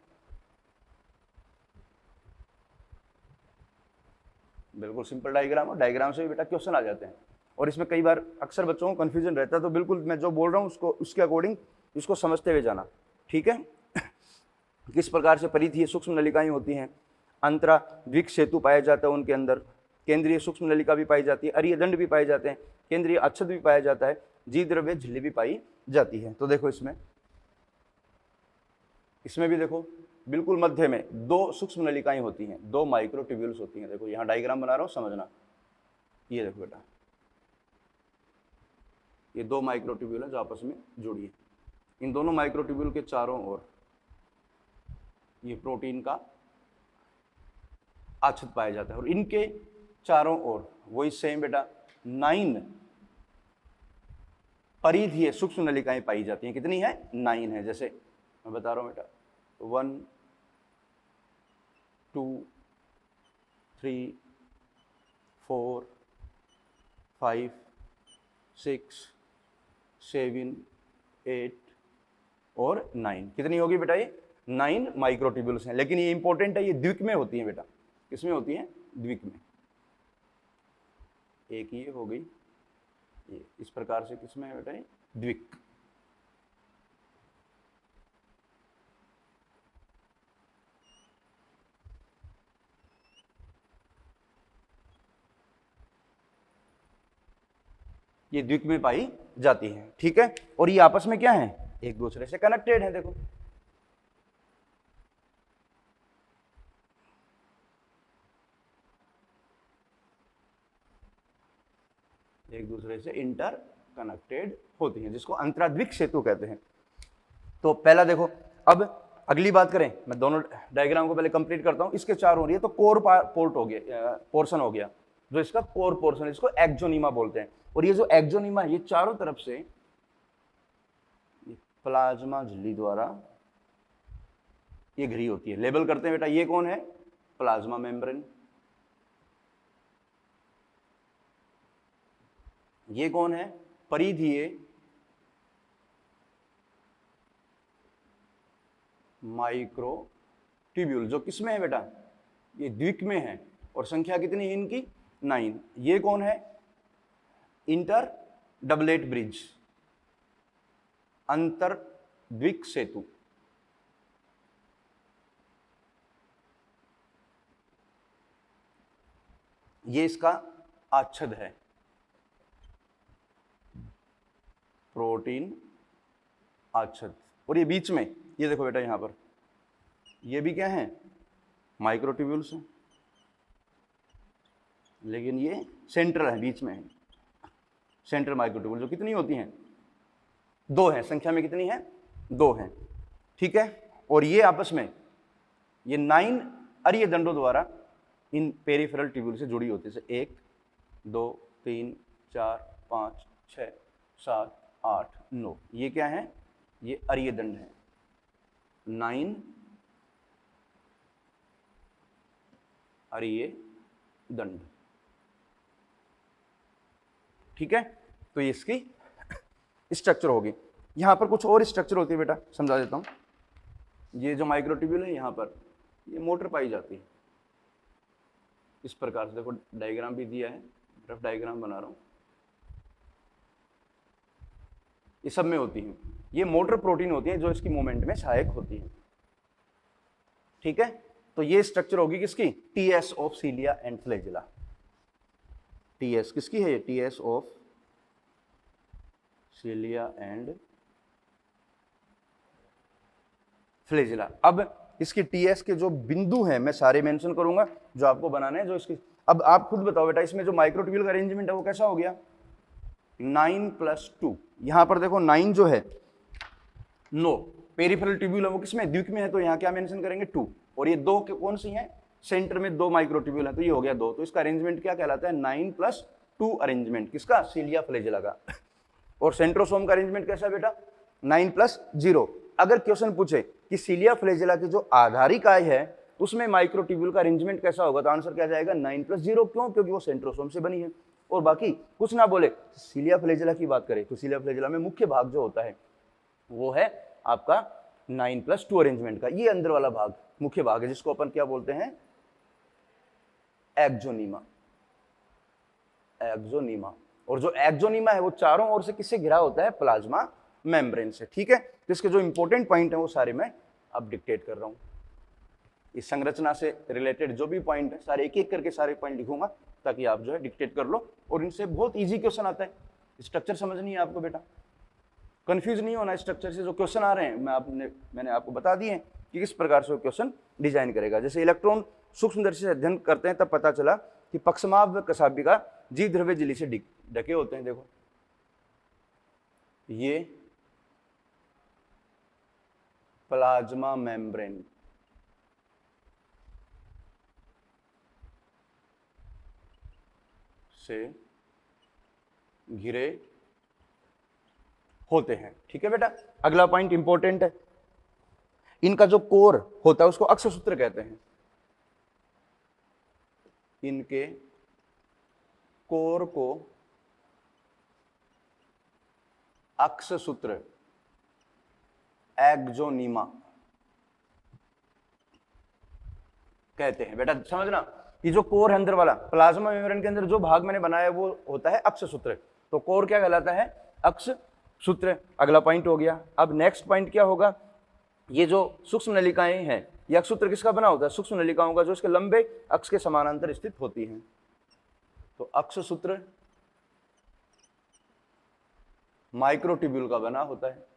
बिल्कुल सिंपल डायग्राम हो, डायग्राम से भी बेटा क्वेश्चन आ जाते हैं। और इसमें कई बार अक्सर बच्चों को कंफ्यूजन रहता है, तो बिल्कुल मैं जो बोल रहा हूँ उसको उसके अकॉर्डिंग इसको समझते हुए जाना। ठीक है, किस प्रकार से परिधीय सूक्ष्म नलिकाएं होती हैं, अंतरा द्विक सेतु पाया जाता है उनके अंदर, केंद्रीय सूक्ष्म नलिका भी पाई जाती है, अरीय दंड भी पाए जाते हैं, केंद्रीय अच्छद भी पाया जाता है, जी द्रव्य झिल्ली भी पाई जाती है। तो देखो इसमें भी देखो बिल्कुल मध्य में दो सूक्ष्म नलिकाएं होती हैं, दो माइक्रोट्यूब्यूल्स होती हैं। देखो यहाँ डायग्राम बना रहा हूँ, समझना। ये देखो बेटा, ये दो माइक्रोट्यूब्यूल है जो आपस में जुड़ी है। इन दोनों माइक्रोट्यूब्यूल के चारों ओर ये प्रोटीन का आच्छद पाया जाता है, और इनके चारों ओर वही सेम बेटा 9 परिधीय सूक्ष्म नलिकाएं पाई जाती हैं। कितनी है, 9 है। जैसे मैं बता रहा हूं बेटा, 1 2 3 4 5 6 7 8 और 9। कितनी होगी बेटा, ये 9 माइक्रोट्यूब्यूल्स हैं। लेकिन ये इंपॉर्टेंट है, ये द्विक में होती है बेटा। किसमें होती है, द्विक में। एक ये हो गई, ये इस प्रकार से किसमें है बेटा, ये द्विक। ये द्विक में पाई जाती है। ठीक है, और ये आपस में क्या है, एक दूसरे से कनेक्टेड है। देखो एक दूसरे से इंटर कनेक्टेड होती हैं, जिसको अंतराद्विक सेतु कहते हैं। तो पहला देखो, अब अगली बात करें, मैं दोनों डायग्राम को पहले कंप्लीट करता हूं। इसके चार हो रही है, तो कोर पोर्ट हो गया, पोर्शन हो गया। जो इसका कोर पोर्शन है, इसको एक्सोनीमा बोलते हैं। और ये जो एक्सोनीमा है ये चारों तरफ से प्लाज्मा झिल्ली द्वारा ये घिरी होती है। लेबल करते हैं बेटा, ये कौन है? Plasma membrane. ये कौन है? परिधीय माइक्रोट्यूब्यूल, जो किसमें है बेटा? ये द्विक में है। और संख्या कितनी है इनकी? 9। ये कौन है? इंटर डबलेट ब्रिज, अंतर द्विक सेतु। ये इसका आच्छद है, प्रोटीन आच्छद। और ये बीच में, ये देखो बेटा यहां पर, ये भी क्या है? माइक्रोट्यूब्यूल्स हैं, लेकिन ये सेंटर है, बीच में है। सेंट्रल माइक्रोट्यूब्यूल जो कितनी होती हैं? 2 हैं। संख्या में कितनी है? 2 हैं। ठीक है। और ये आपस में ये 9 अरीय दंडों द्वारा इन पेरिफेरल ट्यूब्यूल से जुड़ी होती है। 1 2 3 4 5 6 7 8 9। ये क्या है? ये अरीय दंड है। 9 अरीय दंड। ठीक है। तो ये इसकी स्ट्रक्चर होगी। यहां पर कुछ और स्ट्रक्चर होती है बेटा, समझा देता हूं। ये जो माइक्रोट्यूब्यूल है, यहां पर ये मोटर पाई जाती है इस प्रकार से। देखो डायग्राम भी दिया है, रफ डायग्राम बना रहा हूं। ये सब में होती है। ये मोटर प्रोटीन होती है जो इसकी मूवमेंट में सहायक होती है। ठीक है। तो ये स्ट्रक्चर होगी किसकी? TS of cilia and flagella. TS किसकी है? ये TS of cilia and flagella. अब इसकी टीएस के जो बिंदु हैं मैं सारे मेंशन करूंगा जो आपको बनाने हैं, जो इसकी। अब आप खुद बताओ बेटा, इसमें जो माइक्रोट्यूब्यूल का अरेंजमेंट है वो कैसा हो गया? 9 + 2। यहां पर देखो 9 जो है, 9 पेरिफेरल ट्यूब्यूल है, वो किसमें? द्विक में है, तो यहां क्या मेंशन करेंगे? 2। और ये 2 कौन सी हैं? सेंटर में 2 माइक्रोट्यूब्यूल है, तो ये हो गया 2। तो इसका अरेंजमेंट क्या कहलाता है? 9 + 2 अरेंजमेंट। किसका? सीलिया फ्लैजेला का। और सेंट्रोसोम का अरेंजमेंट कैसा है बेटा? 9 + 0। अगर क्वेश्चन पूछे कि सीलिया फ्लैजेला की जो आधारिकाय है उसमें माइक्रोट्यूब्यूल का अरेंजमेंट कैसा होगा, तो आंसर क्या जाएगा? 9 + 0। क्यों? क्योंकि वो सेंट्रोसोम से बनी है। और बाकी कुछ ना बोले, सीलिया फ्लैजेला की बात करें तो सीलिया फ्लैजेला में मुख्य भाग जो होता है वो है आपका 9 + 2 अरेंजमेंट का। ये अंदर वाला भाग मुख्य भाग है, जिसको अपन क्या बोलते हैं? एक्सोनीमा। एक्सोनीमा। और जो एक्सोनीमा है वो चारों ओर से किससे घिरा होता है? प्लाज्मा मेम्ब्रेन से। ठीक है। तो इसके जो इंपॉर्टेंट पॉइंट है वो सारे मैं अब डिक्टेट कर रहा हूं। इस संरचना से रिलेटेड जो भी पॉइंट है सारे एक एक करके सारे पॉइंट लिखूंगा, ताकि आप जो है डिक्टेट कर लो। और इनसे बहुत इजी क्वेश्चन आता है। स्ट्रक्चर समझनी है आपको बेटा, कंफ्यूज नहीं होना। स्ट्रक्चर से जो क्वेश्चन आ रहे हैं मैंने आपको बता दिए कि किस प्रकार से वो क्वेश्चन डिजाइन करेगा। जैसे इलेक्ट्रॉन सूक्ष्मदर्शी से अध्ययन करते हैं तब पता चला कि पक्षमाव व कशाभिका जीव द्रव्य झिल्ली से ढके होते हैं। देखो ये प्लाज्मा मेम्ब्रेन से घिरे होते हैं। ठीक है बेटा। अगला पॉइंट इंपॉर्टेंट है, इनका जो कोर होता है उसको अक्षसूत्र कहते हैं। इनके कोर को अक्षसूत्र, एक्सोनीमा कहते हैं। बेटा समझना, ये जो कोर है अंदर वाला, प्लाज्मा मेम्ब्रेन के अंदर जो भाग मैंने बनाया वो होता है अक्षसूत्र। तो कोर क्या कहलाता है? अक्षसूत्र। अगला पॉइंट हो गया। अब नेक्स्ट पॉइंट क्या होगा? ये जो सूक्ष्म नलिकाएं हैं, ये अक्षसूत्र किसका बना होता है? सूक्ष्म नलिकाओं का, जो इसके लंबे अक्ष के समानांतर स्थित होती हैं। तो अक्षसूत्र माइक्रोट्यूब्यूल का बना होता है।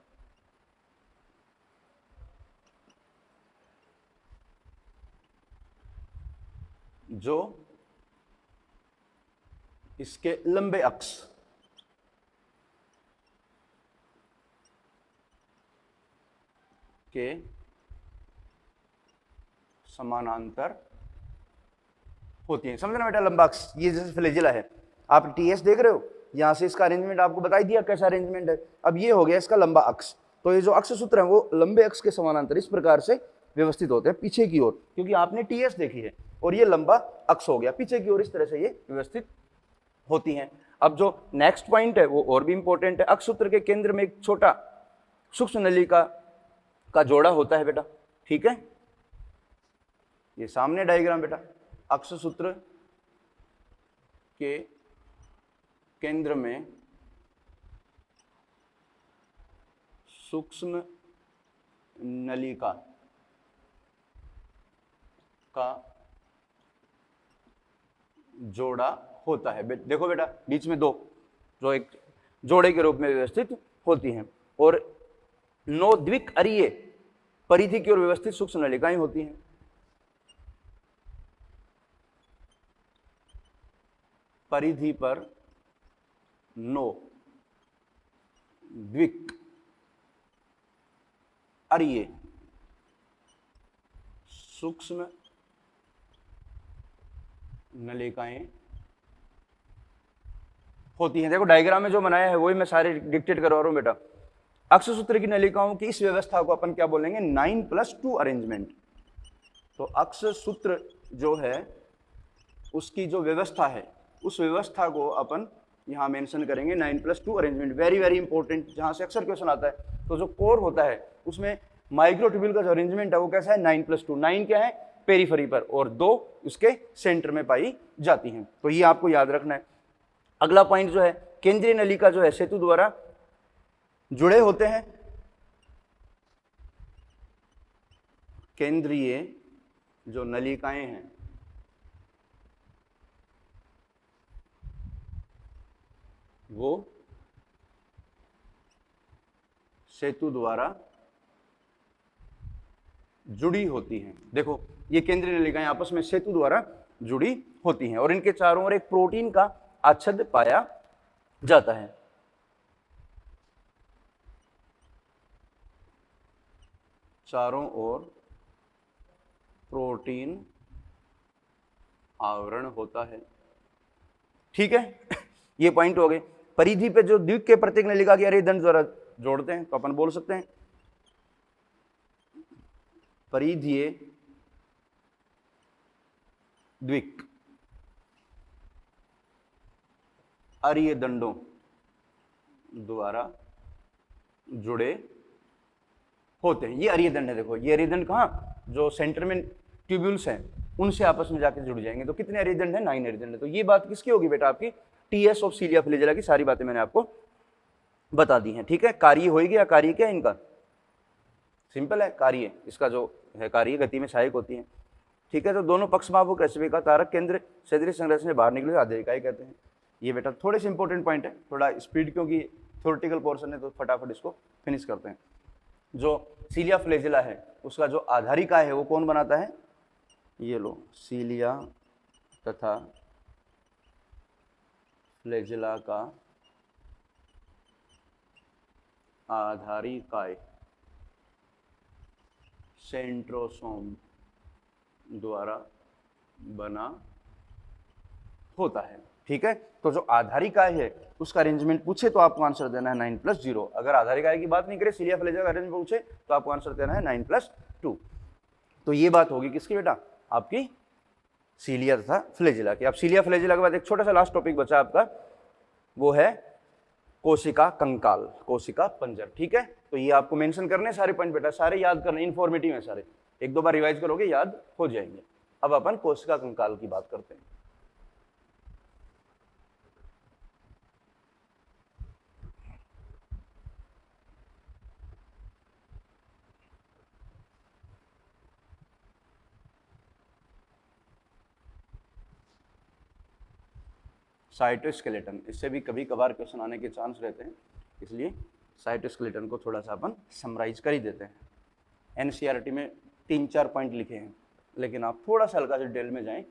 जो इसके लंबे अक्ष के समानांतर होती हैं। समझना बेटा, लंबा अक्ष ये जैसे फ्लैजिला है, आप टीएस देख रहे हो, यहाँ से इसका अरेंजमेंट आपको बता दिया कैसा अरेंजमेंट है। अब ये हो गया इसका लंबा अक्ष, तो ये जो अक्ष सूत्र है वो लंबे अक्ष के समानांतर इस प्रकार से व्यवस्थित होते हैं पीछे की ओर, क्योंकि आपने टीएस देखी है, और ये लंबा अक्ष हो गया पीछे की ओर, इस तरह से ये व्यवस्थित होती हैं। अब जो नेक्स्ट पॉइंट है वो और भी इंपॉर्टेंट है। अक्ष सूत्र के केंद्र में एक छोटा सूक्ष्म नलिका का जोड़ा होता है बेटा, ठीक है, ये सामने डायग्राम बेटा, अक्ष सूत्र के केंद्र में सूक्ष्म नलिका का जोड़ा होता है। देखो बेटा, बीच में दो जो एक जोड़े के रूप में व्यवस्थित होती हैं, और 9 द्विअरीय परिधि की ओर व्यवस्थित सूक्ष्म नलिकाएं होती हैं। परिधि पर 9 द्विअरीय सूक्ष्म नलिकाएं होती हैं। देखो डायग्राम में जो बनाया है वही मैं सारे डिक्टेट करवा रहा हूं बेटा। अक्ष सूत्र की नलिकाओं की इस व्यवस्था को अपन क्या बोलेंगे, 9+2 अरेंजमेंट। तो अक्ष सूत्र जो है उसकी जो व्यवस्था है उस व्यवस्था को अपन यहां मेंशन करेंगे 9+2 अरेंजमेंट। वेरी वेरी इंपॉर्टेंट, जहां से अक्सर क्वेश्चन आता है। तो जो कोर होता है उसमें माइक्रोट्यूब्यूल का जो अरेंजमेंट है वो कैसा है, 9+2। 9 क्या है, पेरीफेरी पर, और 2 उसके सेंटर में पाई जाती हैं। तो ये आपको याद रखना है। अगला पॉइंट जो है, केंद्रीय नलिका जो है सेतु द्वारा जुड़े होते हैं। केंद्रीय जो नलिकाएं हैं वो सेतु द्वारा जुड़ी होती हैं। देखो ये केंद्रीय नलिकाएं आपस में सेतु द्वारा जुड़ी होती हैं, और इनके चारों ओर एक प्रोटीन का आच्छादन पाया जाता है। चारों ओर प्रोटीन आवरण होता है, ठीक है। ये पॉइंट हो गए। परिधि पे जो द्विक के प्रत्येक नलिका के अरेदंड द्वारा जोड़ते हैं, तो अपन बोल सकते हैं परिधीय द्विक अरीय दंडों द्वारा जुड़े होते हैं। ये अरीय दंड है। देखो ये अरीय दंड कहाँ, जो सेंटर में ट्यूब्यूल्स हैं उनसे आपस में जाके जुड़ जाएंगे। तो कितने अरीय दंड है, 9 अरीय दंड है। तो ये बात किसकी होगी बेटा, आपकी टीएस ऑफ सीलिया फ्लैजिला की सारी बातें मैंने आपको बता दी हैं, ठीक है। कार्य होगी या कार्य क्या है इनका, सिंपल है, कार्य इसका जो है कार्य गति में सहायक होती है, ठीक है। तो दोनों पक्षमापक रेशमिका तारक केंद्र सदृश संरचना से बाहर निकले आधे इकाई कहते हैं। ये बेटा थोड़े से इंपॉर्टेंट पॉइंट है, थोड़ा स्पीड क्योंकि थ्योरेटिकल पोर्शन है तो फटाफट इसको फिनिश करते हैं। जो सीलिया फ्लैजिला है उसका जो आधारिका है वो कौन बनाता है, ये लो, सीलिया तथा फ्लैजिला का आधारिकाय सेंट्रोसोम द्वारा बना होता है, ठीक है। तो जो आधारिकाय है उसका अरेंजमेंट पूछे तो आपको आंसर देना है 9+0। अगर आधारिकाय की बात नहीं करे, सीलिया फ्लैजिला का अरेंजमेंट पूछे तो आपको आंसर देना है 9+2। तो ये बात होगी किसकी बेटा, आपकी सीलिया तथा फ्लैजिला की। अब सीलिया फ्लैजिला के बाद एक छोटा सा लास्ट टॉपिक बचा आपका, वो है कोशिका कंकाल, कोशिका पंजर, ठीक है। तो ये आपको मेंशन करने सारे पॉइंट बेटा, सारे याद करने, इन्फॉर्मेटिव है सारे, एक दो बार रिवाइज करोगे याद हो जाएंगे। अब अपन कोशिका कंकाल की बात करते हैं। साइटोस्केलेटन, इससे भी कभी कभार क्वेश्चन आने के चांस रहते हैं, इसलिए साइटोस्केलेटन को थोड़ा सा अपन समराइज कर ही देते हैं। एनसीईआरटी में 3-4 पॉइंट लिखे हैं, लेकिन आप थोड़ा सा हल्का से डिटेल में जाएं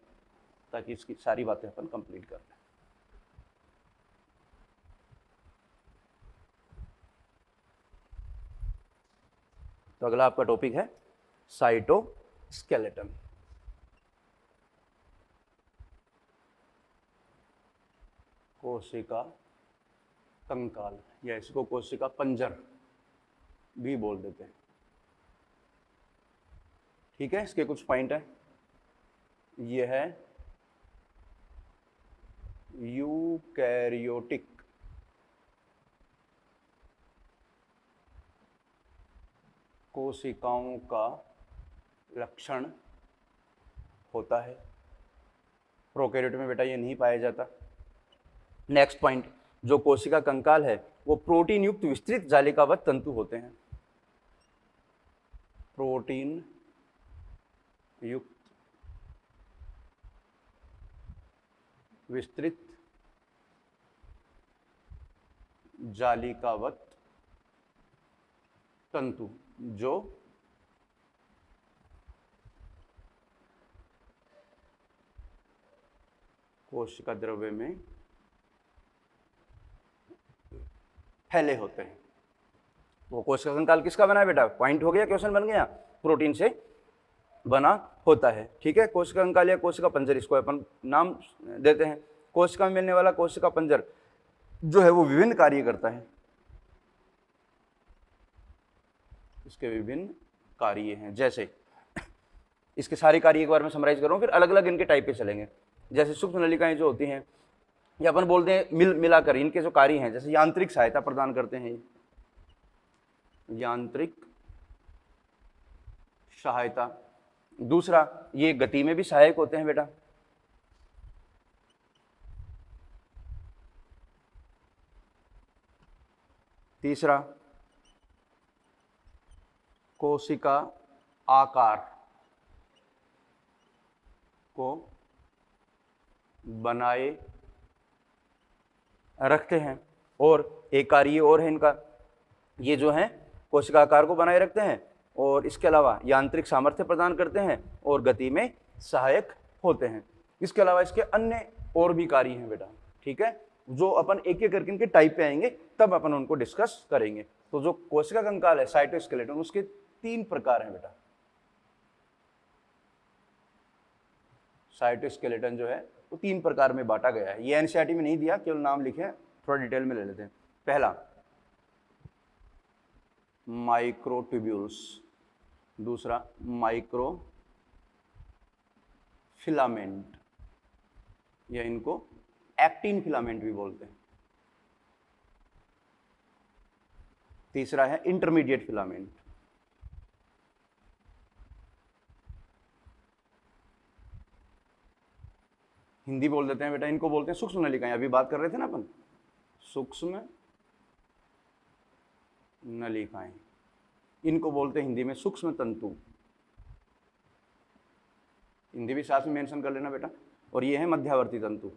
ताकि इसकी सारी बातें अपन कंप्लीट कर लें। तो अगला आपका टॉपिक है साइटोस्केलेटन। कोशिका कंकाल या इसको कोशिका पंजर भी बोल देते हैं। ठीक है, इसके कुछ पॉइंट है। ये है यूकैरियोटिक कोशिकाओं का लक्षण होता है। प्रोकैरियोट में बेटा ये नहीं पाया जाता। नेक्स्ट पॉइंट, जो कोशिका कंकाल है वो प्रोटीन युक्त विस्तृत जालिकावत तंतु होते हैं। प्रोटीन युक्त विस्तृत जालिकावत तंतु जो कोशिका द्रव्य में फैले होते हैं। वो कोशिका कंकाल किसका बना है बेटा? पॉइंट हो गया, क्वेश्चन बन गया, प्रोटीन से बना होता है। ठीक है, कोशिका कंकाल या कोशिका पंजर इसको अपन नाम देते हैं। कोशिका में मिलने वाला कोशिका पंजर जो है वो विभिन्न कार्य करता है। इसके विभिन्न कार्य हैं, जैसे इसके सारे कार्य एक बार में समराइज कर रहा हूं, फिर अलग अलग इनके टाइप पे चलेंगे। जैसे सूक्ष्म नलिकाएं जो होती हैं, या अपन बोलते हैं मिलाकर इनके जो कार्य हैं, जैसे यांत्रिक सहायता प्रदान करते हैं, यांत्रिक सहायता। दूसरा, ये गति में भी सहायक होते हैं बेटा। तीसरा, कोशिका आकार को बनाए रखते हैं। और एक कार्य और है इनका, ये जो है कोशिका आकार को बनाए रखते हैं और इसके अलावा यांत्रिक सामर्थ्य प्रदान करते हैं और गति में सहायक होते हैं। इसके अलावा इसके अन्य और भी कार्य हैं बेटा। ठीक है, जो अपन एक एक करके इनके टाइप पे आएंगे तब अपन उनको डिस्कस करेंगे। तो जो कोशिका कंकाल है साइटोस्केलेटन, उसके 3 प्रकार हैं बेटा। साइटोस्केलेटन जो है वो 3 प्रकार में बांटा गया है। ये एनसीईआरटी में नहीं दिया, केवल नाम लिखे, थोड़ा डिटेल में ले लेते हैं। पहला माइक्रोट्यूब्यूल्स, दूसरा माइक्रो फिलामेंट या इनको एक्टिन फिलामेंट भी बोलते हैं। तीसरा है इंटरमीडिएट फिलामेंट। हिंदी बोल देते हैं बेटा, इनको बोलते हैं सूक्ष्म नलिकाएं। अभी बात कर रहे थे ना अपन, सूक्ष्म नलिकाएं, इनको बोलते हैं हिंदी में सूक्ष्म तंतु। हिंदी भी साथ में मेंशन कर लेना बेटा। और ये है मध्यावर्ती तंतु।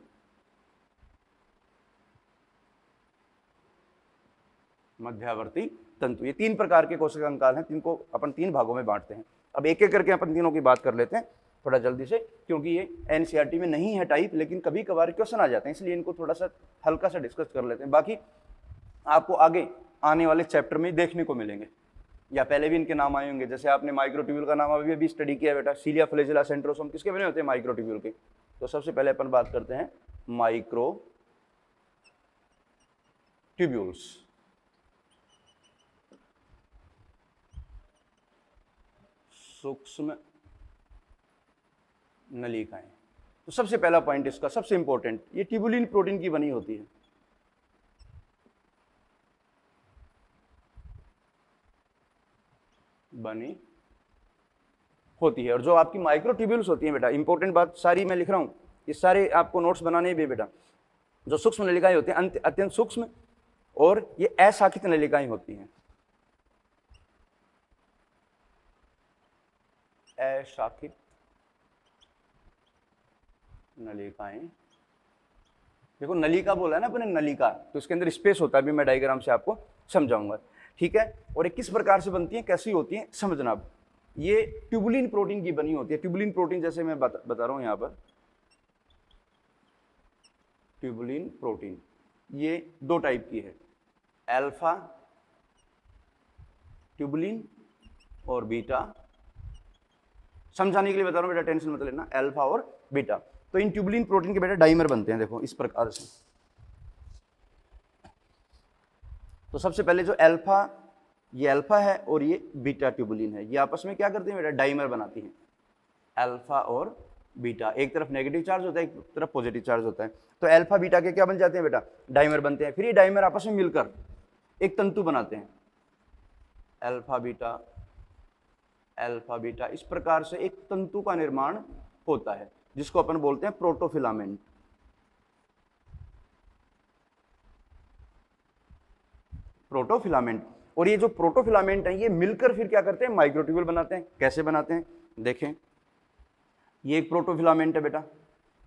मध्यावर्ती तंतु, ये 3 प्रकार के कोशिका कंकाल हैं, जिनको अपन 3 भागों में बांटते हैं। अब एक एक करके अपन तीनों की बात कर लेते हैं थोड़ा जल्दी से, क्योंकि ये एनसीईआरटी में नहीं है टाइप, लेकिन कभी कभार क्वेश्चन आ जाते हैं, इसलिए इनको थोड़ा सा हल्का सा डिस्कस कर लेते हैं। बाकी आपको आगे आने वाले चैप्टर में देखने को मिलेंगे, या पहले भी इनके नाम आए होंगे। जैसे आपने माइक्रोट्यूब्यूल का नाम अभी स्टडी किया बेटा, सीलिया, फ्लैजेला, सेंट्रोसोम, किसके बने होते हैं? माइक्रोट्यूब्यूल के। तो सबसे पहले अपन बात करते हैं माइक्रोट्यूब्यूल्स। सूक्ष्म नलिकाएं। तो सबसे पहला पॉइंट इसका सबसे इंपॉर्टेंट, ये ट्यूबुलिन प्रोटीन की बनी होती है। बनी होती है। और जो आपकी माइक्रोट्यूब्यूल्स होती हैं बेटा, इंपॉर्टेंट बात सारी मैं लिख रहा हूं, ये सारे आपको नोट्स बनाने भी बेटा। जो सूक्ष्म नलिकाएं होती हैं अत्यंत सूक्ष्म, और ये अशाखित नलिकाएं होती हैं। अशाखित नलिकाएं, देखो नलिका बोला है ना अपने, नलिका, तो इसके अंदर स्पेस होता है, अभी मैं डायग्राम से आपको समझाऊंगा। ठीक है, और ये किस प्रकार से बनती है, कैसी होती है, समझना। अब ये ट्यूबुलिन प्रोटीन की बनी होती है। ट्यूबुलिन प्रोटीन जैसे मैं बता रहा हूं यहां पर, ट्यूबुलिन प्रोटीन ये 2 टाइप की है, अल्फा ट्यूबुलिन और बीटा। समझाने के लिए बता रहा हूं बेटा, टेंशन मत लेना, अल्फा और बीटा। तो इन ट्यूबुलिन प्रोटीन के बेटा डाइमर बनते हैं, देखो इस प्रकार से। तो सबसे पहले जो अल्फा, ये अल्फा है और ये बीटा ट्यूबुलिन है, ये आपस में क्या करते हैं बेटा, डाइमर बनाती हैं। अल्फा और बीटा, एक तरफ नेगेटिव चार्ज होता है, एक तरफ पॉजिटिव चार्ज होता है, तो अल्फा बीटा के क्या बन जाते हैं बेटा, डाइमर बनते हैं। फिर ये डाइमर आपस में मिलकर एक तंतु बनाते हैं, अल्फा बीटा, अल्फा बीटा, इस प्रकार से एक तंतु का निर्माण होता है जिसको अपन बोलते हैं प्रोटोफिलामेंट। प्रोटोफिलामेंट। और ये जो प्रोटोफिलामेंट है ये मिलकर फिर क्या करते हैं, माइक्रोट्यूब्यूल बनाते हैं। कैसे बनाते हैं देखें, ये एक प्रोटोफिलामेंट है बेटा,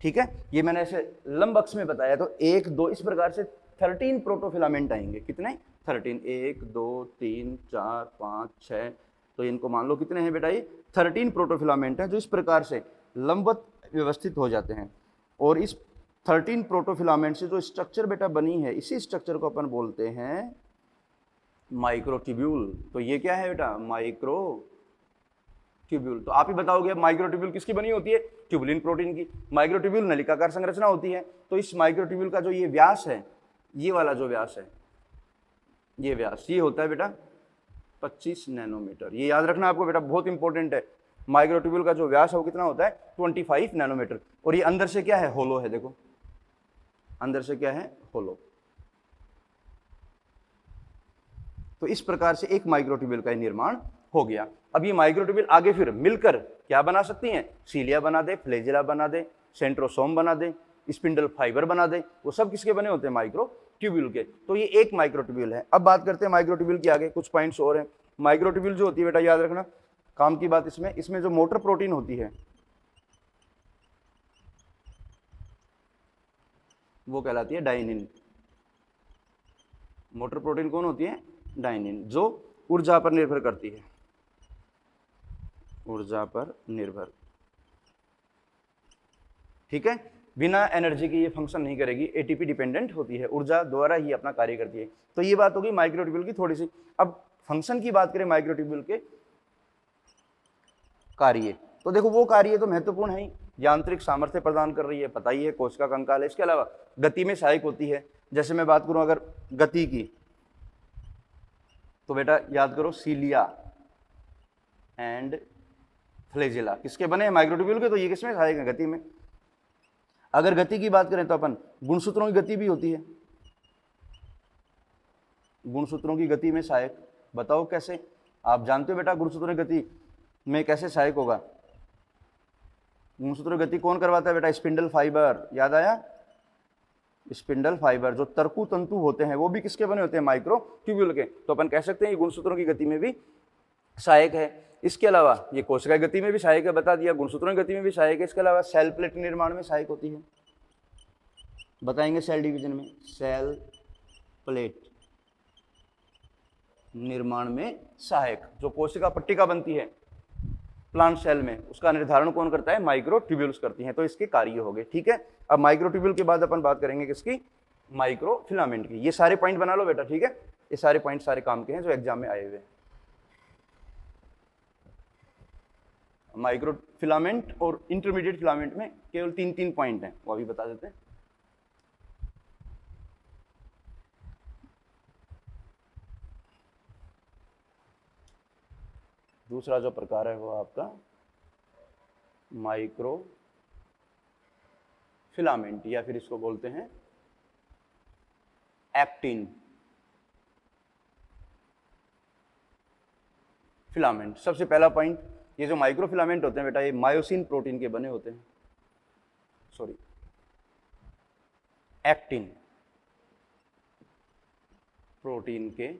ठीक है, ये मैंने ऐसे लंब अक्ष में बताया, तो 1 2 इस प्रकार से 13 प्रोटोफिलामेंट आएंगे। कितने, 13, 1 2 3 4 5 6, तो इनको मान लो कितने हैं बेटा, ये 13 प्रोटोफिलामेंट हैं जो इस प्रकार से लंबवत व्यवस्थित हो जाते हैं। और इस 13 प्रोटोफिलामेंट से जो स्ट्रक्चर बेटा बनी है, इसी स्ट्रक्चर को अपन बोलते हैं माइक्रोट्यूब्यूल। तो ये क्या है बेटा, माइक्रोट्यूब्यूल। तो आप ही बताओगे माइक्रोट्यूब्यूल किसकी बनी होती है, ट्यूबुलिन प्रोटीन की। माइक्रोट्यूब्यूल नलिकाकार संरचना होती है। तो इस माइक्रोट्यूब्यूल का जो ये व्यास है, ये वाला जो व्यास है, ये व्यास ये होता है बेटा 25 नैनोमीटर। ये याद रखना आपको बेटा, बहुत इंपॉर्टेंट है। माइक्रोट्यूब्यूल का जो व्यास है वो कितना होता है, 25 नैनोमीटर। और ये अंदर से क्या है, होलो है। देखो अंदर से क्या है, होलो। तो इस प्रकार से एक माइक्रोट्यूब्यूल का निर्माण हो गया। अब ये माइक्रोट्यूब्यूल आगे फिर मिलकर क्या बना सकती हैं, सीलिया बना दे, फ्लैजेला बना दे, सेंट्रोसोम बना दे, स्पिंडल फाइबर बना दे। वो सब किसके बने होते हैं, माइक्रोट्यूब्यूल के। तो ये एक माइक्रोट्यूब्यूल है। अब बात करते हैं माइक्रोट्यूब्यूल के आगे कुछ पॉइंट्स और हैं। माइक्रोट्यूब्यूल जो होती है बेटा, याद रखना काम की बात, इसमें जो मोटर प्रोटीन होती है वो कहलाती है डाइनिन। मोटर प्रोटीन कौन होती है, डाइनिन, जो ऊर्जा पर निर्भर करती है, ऊर्जा पर निर्भर, ठीक है। बिना एनर्जी के ये फंक्शन नहीं करेगी, एटीपी डिपेंडेंट होती है, ऊर्जा द्वारा ही अपना कार्य करती है। तो ये बात होगी माइक्रोट्यूब्यूल की थोड़ी सी। अब फंक्शन की बात करें माइक्रोट्यूब्यूल के कार्य, तो देखो वो कार्य तो महत्वपूर्ण है ही, यांत्रिक सामर्थ्य प्रदान कर रही है, पता ही है, कोशिका कंकाल है। इसके अलावा गति में सहायक होती है। जैसे मैं बात करूं अगर गति की, तो बेटा याद करो सीलिया एंड फ्लैजेला किसके बने हैं, माइक्रोट्यूब्यूल के। तो ये किसमें सहायक है, गति में। अगर गति की बात करें तो अपन गुणसूत्रों की गति भी होती है, गुणसूत्रों की गति में सहायक। बताओ कैसे, आप जानते हो बेटा गुणसूत्रों की गति में कैसे सहायक होगा। गुणसूत्रों की गति कौन करवाता है बेटा, स्पिंडल फाइबर। याद आया, स्पिंडल फाइबर। जो तरकु तंतु होते हैं वो भी किसके बने होते हैं, माइक्रोट्यूब्यूल के। तो अपन कह सकते हैं ये गुणसूत्रों की गति में भी सहायक है। इसके अलावा ये कोशिका गति में भी सहायक है, बता दिया, गुणसूत्रों की गति में भी सहायक है। इसके अलावा सेल प्लेट निर्माण में सहायक होती है, बताएंगे सेल डिवीजन में। सेल प्लेट निर्माण में सहायक, जो कोशिका पट्टिका बनती है प्लांट सेल में, उसका निर्धारण कौन करता है, माइक्रोट्यूब्यूल्स करती हैं। तो इसके कार्य हो गए, ठीक है। अब माइक्रोट्यूब्यूल के बाद अपन बात करेंगे किसकी, माइक्रोफिलामेंट की। ये सारे पॉइंट बना लो बेटा, ठीक है। ये सारे पॉइंट सारे काम के हैं जो एग्जाम में आए हुए हैं। माइक्रोफिलामेंट और इंटरमीडिएट फिलामेंट में केवल 3 पॉइंट हैं, वो अभी बता देते हैं। दूसरा जो प्रकार है वो आपका माइक्रो फिलामेंट, या फिर इसको बोलते हैं एक्टिन फिलामेंट। सबसे पहला पॉइंट, ये जो माइक्रो फिलामेंट होते हैं बेटा, ये मायोसिन प्रोटीन के बने होते हैं, सॉरी एक्टिन प्रोटीन के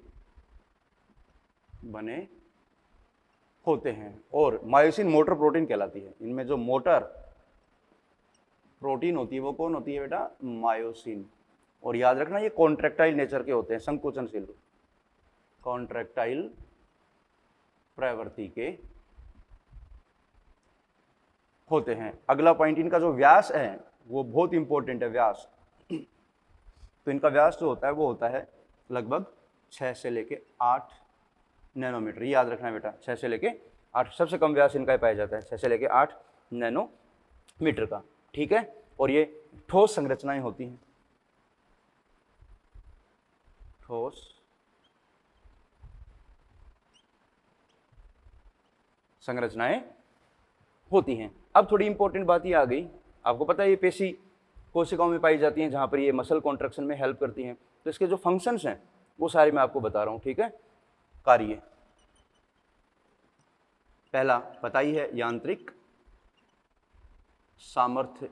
बने होते हैं, और मायोसिन मोटर प्रोटीन कहलाती है। इनमें जो मोटर प्रोटीन होती है वो कौन होती है बेटा, मायोसिन। और याद रखना ये कॉन्ट्रैक्टाइल नेचर के होते हैं, संकोचनशील, कॉन्ट्रैक्टाइल प्रवृत्ति के होते हैं। अगला पॉइंट, इनका जो व्यास है वो बहुत इंपॉर्टेंट है, व्यास। तो इनका व्यास जो होता है वो होता है लगभग 6 से लेके 8 नैनोमीटर। याद रखना है बेटा, 6 से लेके 8, सबसे कम व्यास इनका पाया जाता है 6 से लेके 8 नैनोमीटर का, ठीक है। और ये ठोस संरचनाएं होती हैं, ठोस संरचनाएं होती हैं। अब थोड़ी इंपॉर्टेंट बात ये आ गई, आपको पता है ये पेशी कोशिकाओं में पाई जाती हैं जहाँ पर ये मसल कॉन्ट्रैक्शन में हेल्प करती हैं। तो इसके जो फंक्शंस हैं वो सारे मैं आपको बता रहा हूँ, ठीक है। कार्य पहला पता ही है, यांत्रिक सामर्थ्य।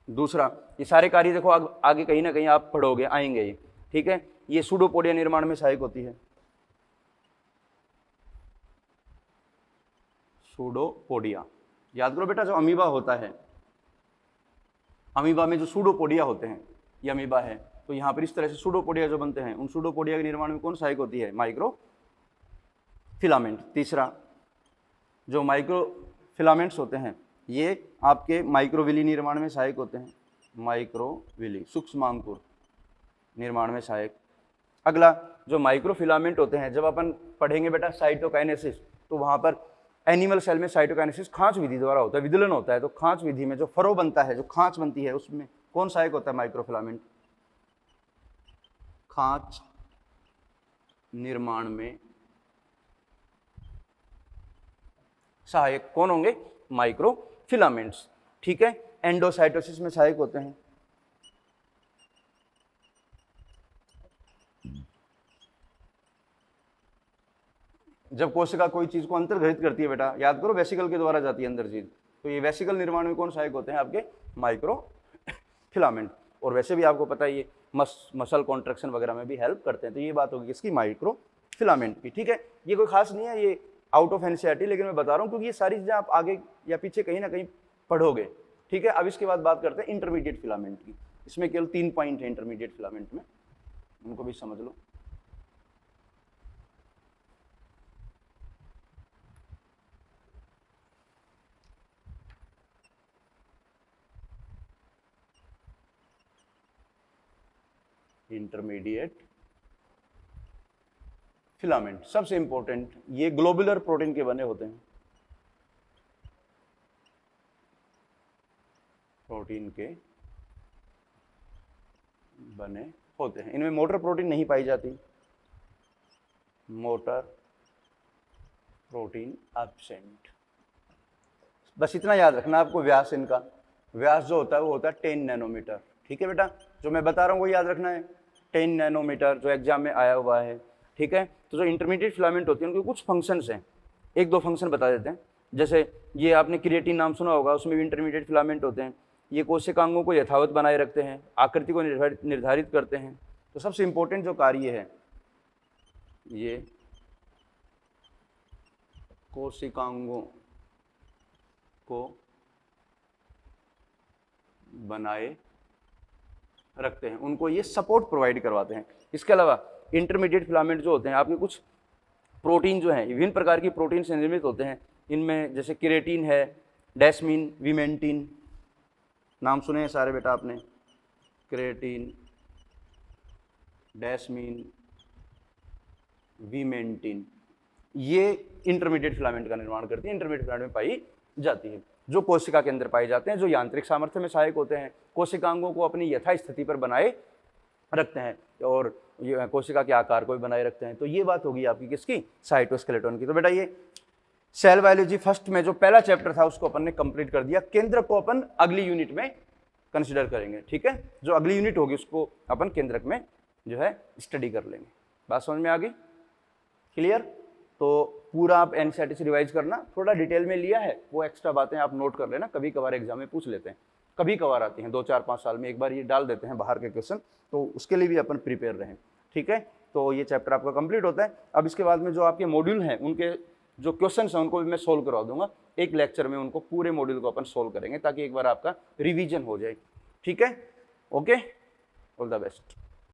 दूसरा, ये सारे कार्य देखो आगे कहीं ना कहीं आप पढ़ोगे, आएंगे ये, ठीक है। ये सूडोपोडिया निर्माण में सहायक होती है, सूडोपोडिया। याद करो बेटा, जो अमीबा होता है, अमीबा में जो सूडोपोडिया होते हैं, ये अमीबा है, तो यहाँ पर इस तरह से सूडोपोडिया जो बनते हैं, उन सूडोपोडिया के निर्माण में कौन सहायक होती है? Micro filament. तीसरा, जो माइक्रो फिलामेंट्स होते हैं ये आपके माइक्रोविली निर्माण में सहायक होते हैं, माइक्रोविली सूक्ष्मांकुर निर्माण में सहायक। अगला, जो माइक्रो फिलामेंट होते हैं, जब अपन पढ़ेंगे बेटा साइटोकाइनेसिस, तो वहाँ पर एनिमल सेल में साइटोकाइनेसिस खांच विधि द्वारा होता है, विदलन होता है। तो खांच विधि में जो फरो बनता है, जो खांच बनती है, उसमें कौन सहायक होता है? माइक्रोफिलामेंट। खांच निर्माण में सहायक कौन होंगे? माइक्रोफिलामेंट्स, ठीक है। एंडोसाइटोसिस में सहायक होते हैं, जब कोशिका कोई चीज को अंतर्ग्रहित करती है बेटा, याद करो वेसिकल के द्वारा जाती है अंदर चीज, तो ये वेसिकल निर्माण में कौन सहायक होते हैं? आपके माइक्रोफिलामेंट। और वैसे भी आपको पता है ये मसल कॉन्ट्रैक्शन वगैरह में भी हेल्प करते हैं। तो ये बात होगी किसकी? माइक्रोफिलामेंट की, ठीक है। ये कोई खास नहीं है, ये आउट ऑफ एनसीईआरटी, लेकिन मैं बता रहा हूँ क्योंकि ये सारी चीजें आप आगे या पीछे कहीं ना कहीं पढ़ोगे, ठीक है। अब इसके बाद बात करते हैं इंटरमीडिएट फिलामेंट की। इसमें केवल 3 पॉइंट है इंटरमीडिएट फिलामेंट में, उनको भी समझ लो। इंटरमीडिएट फिलामेंट सबसे इंपॉर्टेंट, ये ग्लोबुलर प्रोटीन के बने होते हैं, प्रोटीन के बने होते हैं। इनमें मोटर प्रोटीन नहीं पाई जाती, मोटर प्रोटीन एब्सेंट। बस इतना याद रखना आपको। व्यास, इनका व्यास जो होता है वो होता है 10 नैनोमीटर, ठीक है बेटा। जो मैं बता रहा हूँ वो याद रखना है, 10 नैनोमीटर, जो एग्जाम में आया हुआ है, ठीक है। तो जो इंटरमीडिएट फिलामेंट होती है उनके कुछ फंक्शंस हैं, 1-2 फंक्शन बता देते हैं। जैसे ये आपने क्रिएटिन नाम सुना होगा, उसमें भी इंटरमीडिएट फिलामेंट होते हैं। ये कोशिकांगों को यथावत बनाए रखते हैं, आकृति को निर्धारित करते हैं। तो सबसे इंपॉर्टेंट जो कार्य है, ये कोशिकांगों को बनाए रखते हैं, उनको ये सपोर्ट प्रोवाइड करवाते हैं। इसके अलावा इंटरमीडिएट फिलामेंट जो होते हैं, आपके कुछ प्रोटीन जो हैं, विभिन्न प्रकार की प्रोटीन से निर्मित होते हैं। इनमें जैसे क्रिएटिन है, डेस्मीन, विमेंटिन, नाम सुने हैं सारे बेटा आपने, क्रिएटिन, डेस्मीन, विमेंटिन, ये इंटरमीडिएट फिलामेंट का निर्माण करती है, इंटरमीडिएट फिलामेंट में पाई जाती है, जो कोशिका के अंदर पाए जाते हैं, जो यांत्रिक सामर्थ्य में सहायक होते हैं, कोशिकांगों को अपनी यथास्थिति पर बनाए रखते हैं और ये कोशिका के आकार को भी बनाए रखते हैं। तो ये बात होगी आपकी किसकी? साइटोस्केलेटन की। तो बेटा ये सेल बायोलॉजी फर्स्ट में जो पहला चैप्टर था उसको अपन ने कंप्लीट कर दिया। केंद्रक को अपन अगली यूनिट में कंसिडर करेंगे, ठीक है। जो अगली यूनिट होगी उसको अपन केंद्रक में जो है स्टडी कर लेंगे। बात समझ में आ गई? क्लियर? तो पूरा आप एनसीईआरटी से रिवाइज करना, थोड़ा डिटेल में लिया है, वो एक्स्ट्रा बातें आप नोट कर लेना, कभी कभार एग्जाम में पूछ लेते हैं, कभी कभार आती हैं, 2-4-5 साल में एक बार ये डाल देते हैं बाहर के क्वेश्चन, तो उसके लिए भी अपन प्रिपेयर रहें, ठीक है। तो ये चैप्टर आपका कंप्लीट होता है। अब इसके बाद में जो आपके मॉड्यूल हैं उनके जो क्वेश्चन हैं उनको भी मैं सोल्व करवा दूंगा, एक लेक्चर में उनको पूरे मॉड्यूल को अपन सोल्व करेंगे ताकि एक बार आपका रिविजन हो जाए, ठीक है। Okay, all the best.